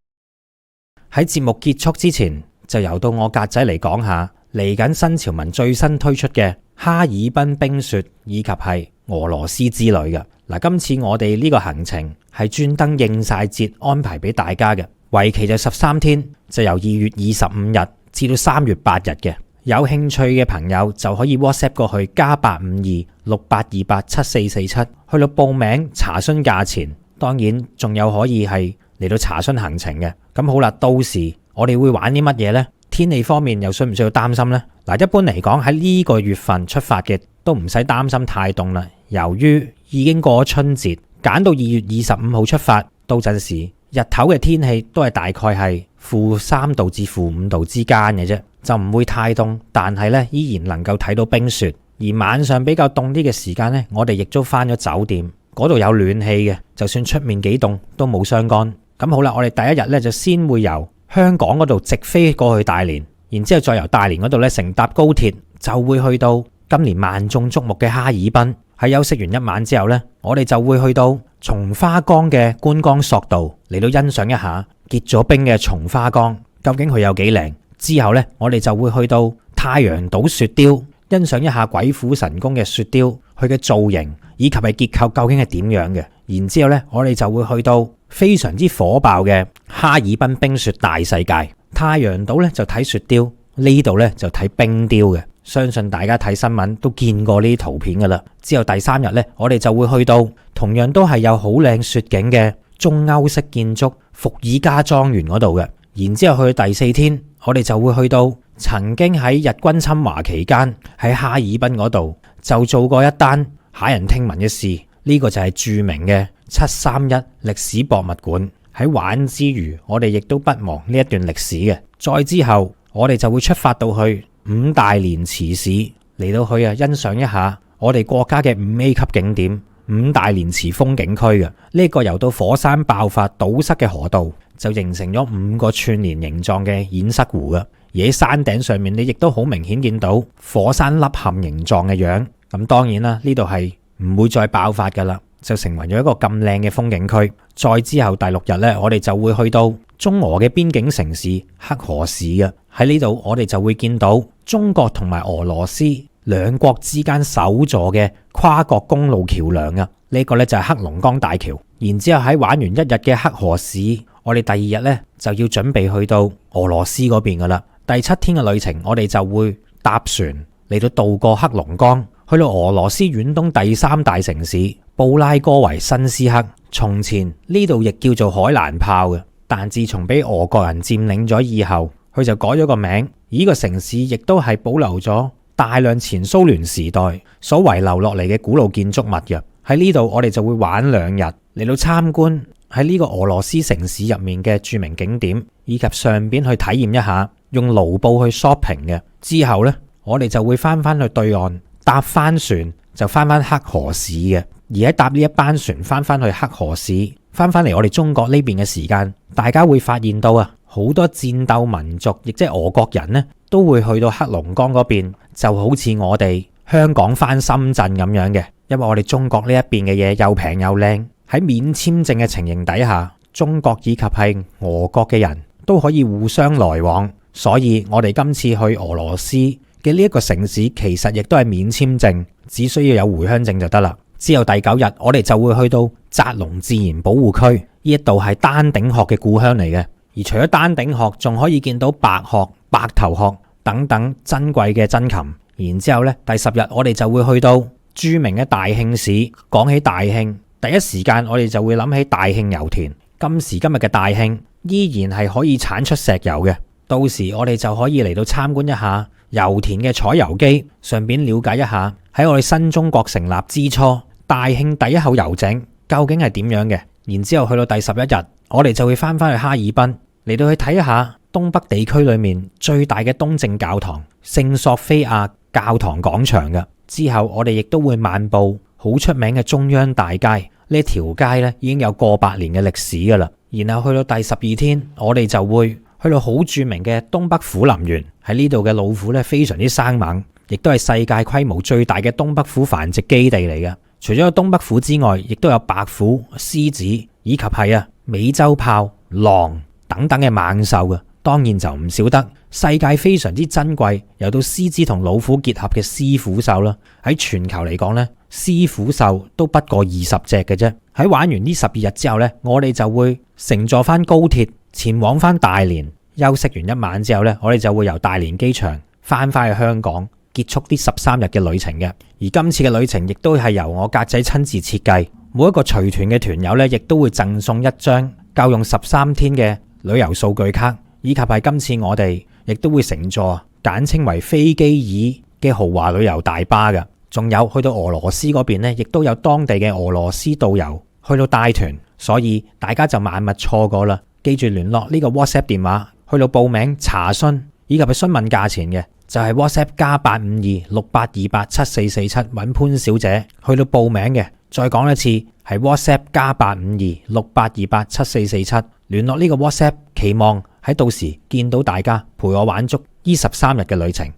喺節目結束之前，就由到我格仔嚟講下嚟緊新潮文最新推出嘅哈爾濱冰雪以及係俄羅斯之旅嘅。嗱，今次我哋呢個行程係專登應晒節安排俾大家嘅，為期就13天，就由2月25日至到3月8日嘅。有興趣嘅朋友就可以 WhatsApp 過去+85268287447去到報名查詢價錢，當然仲有可以係嚟到查詢行程嘅。咁好啦，到時我哋會玩啲乜嘢呢？天氣方面又需唔需要擔心呢？嗱，一般嚟講喺呢個月份出發嘅都唔使擔心太凍啦。由於已經過咗春節，揀到2月25號出發，到陣時日頭嘅天氣都係大概係-3度至-5度之間嘅啫，就唔會太凍，但係咧依然能夠睇到冰雪。而晚上比較凍啲嘅時間呢，我哋亦都翻咗酒店，嗰度有暖氣嘅，就算出面幾凍都冇相干。咁好啦，我哋第一日咧就先會由香港嗰度直飛過去大連，然之後再由大連嗰度咧乘搭高鐵，就會去到今年萬眾矚目嘅哈爾濱。喺休息完一晚之後呢，我哋就會去到松花江嘅觀光索道嚟到欣賞一下結咗冰嘅松花江，究竟佢有幾靚。之後呢，我哋就會去到太陽島雪雕，欣賞一下鬼斧神工嘅雪雕，佢嘅造型以及係結構究竟係點樣嘅。然之後呢，我哋就會去到非常之火爆嘅哈爾濱冰雪大世界。太陽島呢就睇雪雕，呢度呢就睇冰雕嘅。相信大家睇新聞都見過呢啲圖片噶啦。之後第3日呢，我哋就會去到同樣都係有好靚雪景嘅中歐式建築伏爾加莊園嗰度嘅。然之後去到第4天，我哋就會去到曾經喺日軍侵華期間喺哈爾濱嗰度就做過一單駭人聽聞嘅事。呢個就係著名嘅731歷史博物館。喺玩之餘，我哋亦都不忘呢一段歷史嘅。再之後，我哋就會出發到去五大連池市嚟到去欣賞一下我哋國家嘅5A 級景點五大連池風景區嘅。呢個由到火山爆發堵塞嘅河道就形成咗5個串連形狀嘅堰塞湖嘅。而喺山頂上面，你亦都好明顯見到火山凹陷形狀嘅樣。咁當然啦，呢度係唔會再爆發噶啦，就成為咗一個咁靚嘅風景區。再之後第6日呢，我哋就會去到中俄嘅邊境城市黑河市嘅。喺呢度我哋就會見到中國同埋俄羅斯兩國之間首座嘅跨國公路橋梁啊。呢個呢就係黑龍江大橋。然之後喺玩完1日嘅黑河市，我哋第2日呢就要準備去到俄羅斯嗰邊噶啦。第7天嘅旅程，我哋就會搭船嚟到渡過黑龍江，去到俄羅斯遠東第3大城市布拉戈維申斯克。從前呢度亦叫做海蘭泡嘅，但自從俾俄國人佔領咗以後，佢就改咗個名。而呢個城市亦都係保留咗大量前蘇聯時代所遺留落嚟嘅古老建築物嘅。喺呢度我哋就會玩2日嚟到參觀喺呢個俄羅斯城市入面嘅著名景點，以及上邊去體驗一下用盧布去 shopping 嘅。之後呢，我哋就會翻去對岸搭翻船就翻黑河市嘅。而喺搭呢一班船翻去黑河市，翻嚟我哋中國呢邊嘅時間，大家會發現到啊，好多戰鬥民族，亦即係俄國人呢，都會去到黑龍江嗰邊，就好似我哋香港翻深圳咁樣嘅。因為我哋中國呢一邊嘅嘢又平又靚，喺免簽證嘅情形底下，中國以及係俄國嘅人都可以互相來往，所以我哋今次去俄羅斯嘅呢一個城市，其實亦都係免簽證，只需要有回鄉證就得啦。之後第9日，我哋就會去到扎龍自然保護區，呢一度係丹頂鶴嘅故鄉嚟嘅。而除咗丹頂鶴，仲可以見到白鶴、白頭鶴等等珍貴嘅珍禽。然之後呢，第10日我哋就會去到著名嘅大慶市。講起大慶，第一時間我哋就會諗起大慶油田。今時今日嘅大慶依然係可以產出石油嘅。到時我哋就可以嚟到參觀一下油田嘅採油機，順便了解一下喺我哋新中國成立之初，大慶第一口油井究竟係點樣嘅。然之後去到第11日，我哋就會翻去哈爾濱嚟到去睇一下東北地區裏面最大嘅東正教堂聖索菲亞教堂廣場嘅。之後我哋亦都會漫步好出名嘅中央大街，呢條街呢已經有過百年嘅歷史噶啦。然後去到第12天，我哋就會去到好著名嘅東北虎林園。喺呢度嘅老虎呢非常之生猛，亦都係世界規模最大嘅東北虎繁殖基地嚟嘅。除咗有東北虎之外，亦都有白虎、獅子以及係美洲豹、狼等等嘅猛獸嘅。當然就唔少得世界非常之珍貴，有到獅子同老虎結合嘅獅虎獸啦。喺全球嚟講呢，獅虎獸都不過20隻嘅啫。喺玩完呢12日之後呢，我哋就會乘坐翻高鐵前往翻大連，休息完一晚之後呢，我哋就會由大連機場翻去香港，結束啲13日嘅旅程嘅。而今次嘅旅程亦都係由我格仔親自設計，每一個隨團嘅團友呢，亦都會贈送一張夠用13天嘅旅遊數據卡，以及係今次我哋亦都會乘坐簡稱為飛機耳嘅豪華旅遊大巴嘅。仲有去到俄羅斯嗰邊呢，亦都有當地嘅俄羅斯導遊去到帶團，所以大家就萬勿錯過啦。記住聯絡呢個 WhatsApp 電話去到報名查詢以及係詢問價錢嘅，就係 WhatsApp +85268287447揾潘小姐去到報名嘅。再講一次係 WhatsApp +85268287447聯絡呢個 WhatsApp，期望喺到時見到大家陪我玩足呢13日嘅旅程。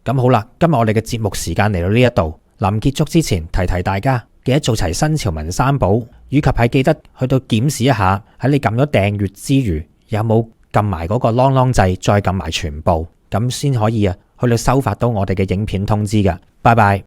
咁好啦，今日我哋嘅節目時間嚟到呢一度，臨結束之前提大家記得做齊新潮文3寶，以及係記得去到檢視一下喺你撳咗訂閱之餘有冇撳埋嗰個啷啷掣，再撳埋全部，咁先可以去到收發到我哋嘅影片通知㗎。拜拜。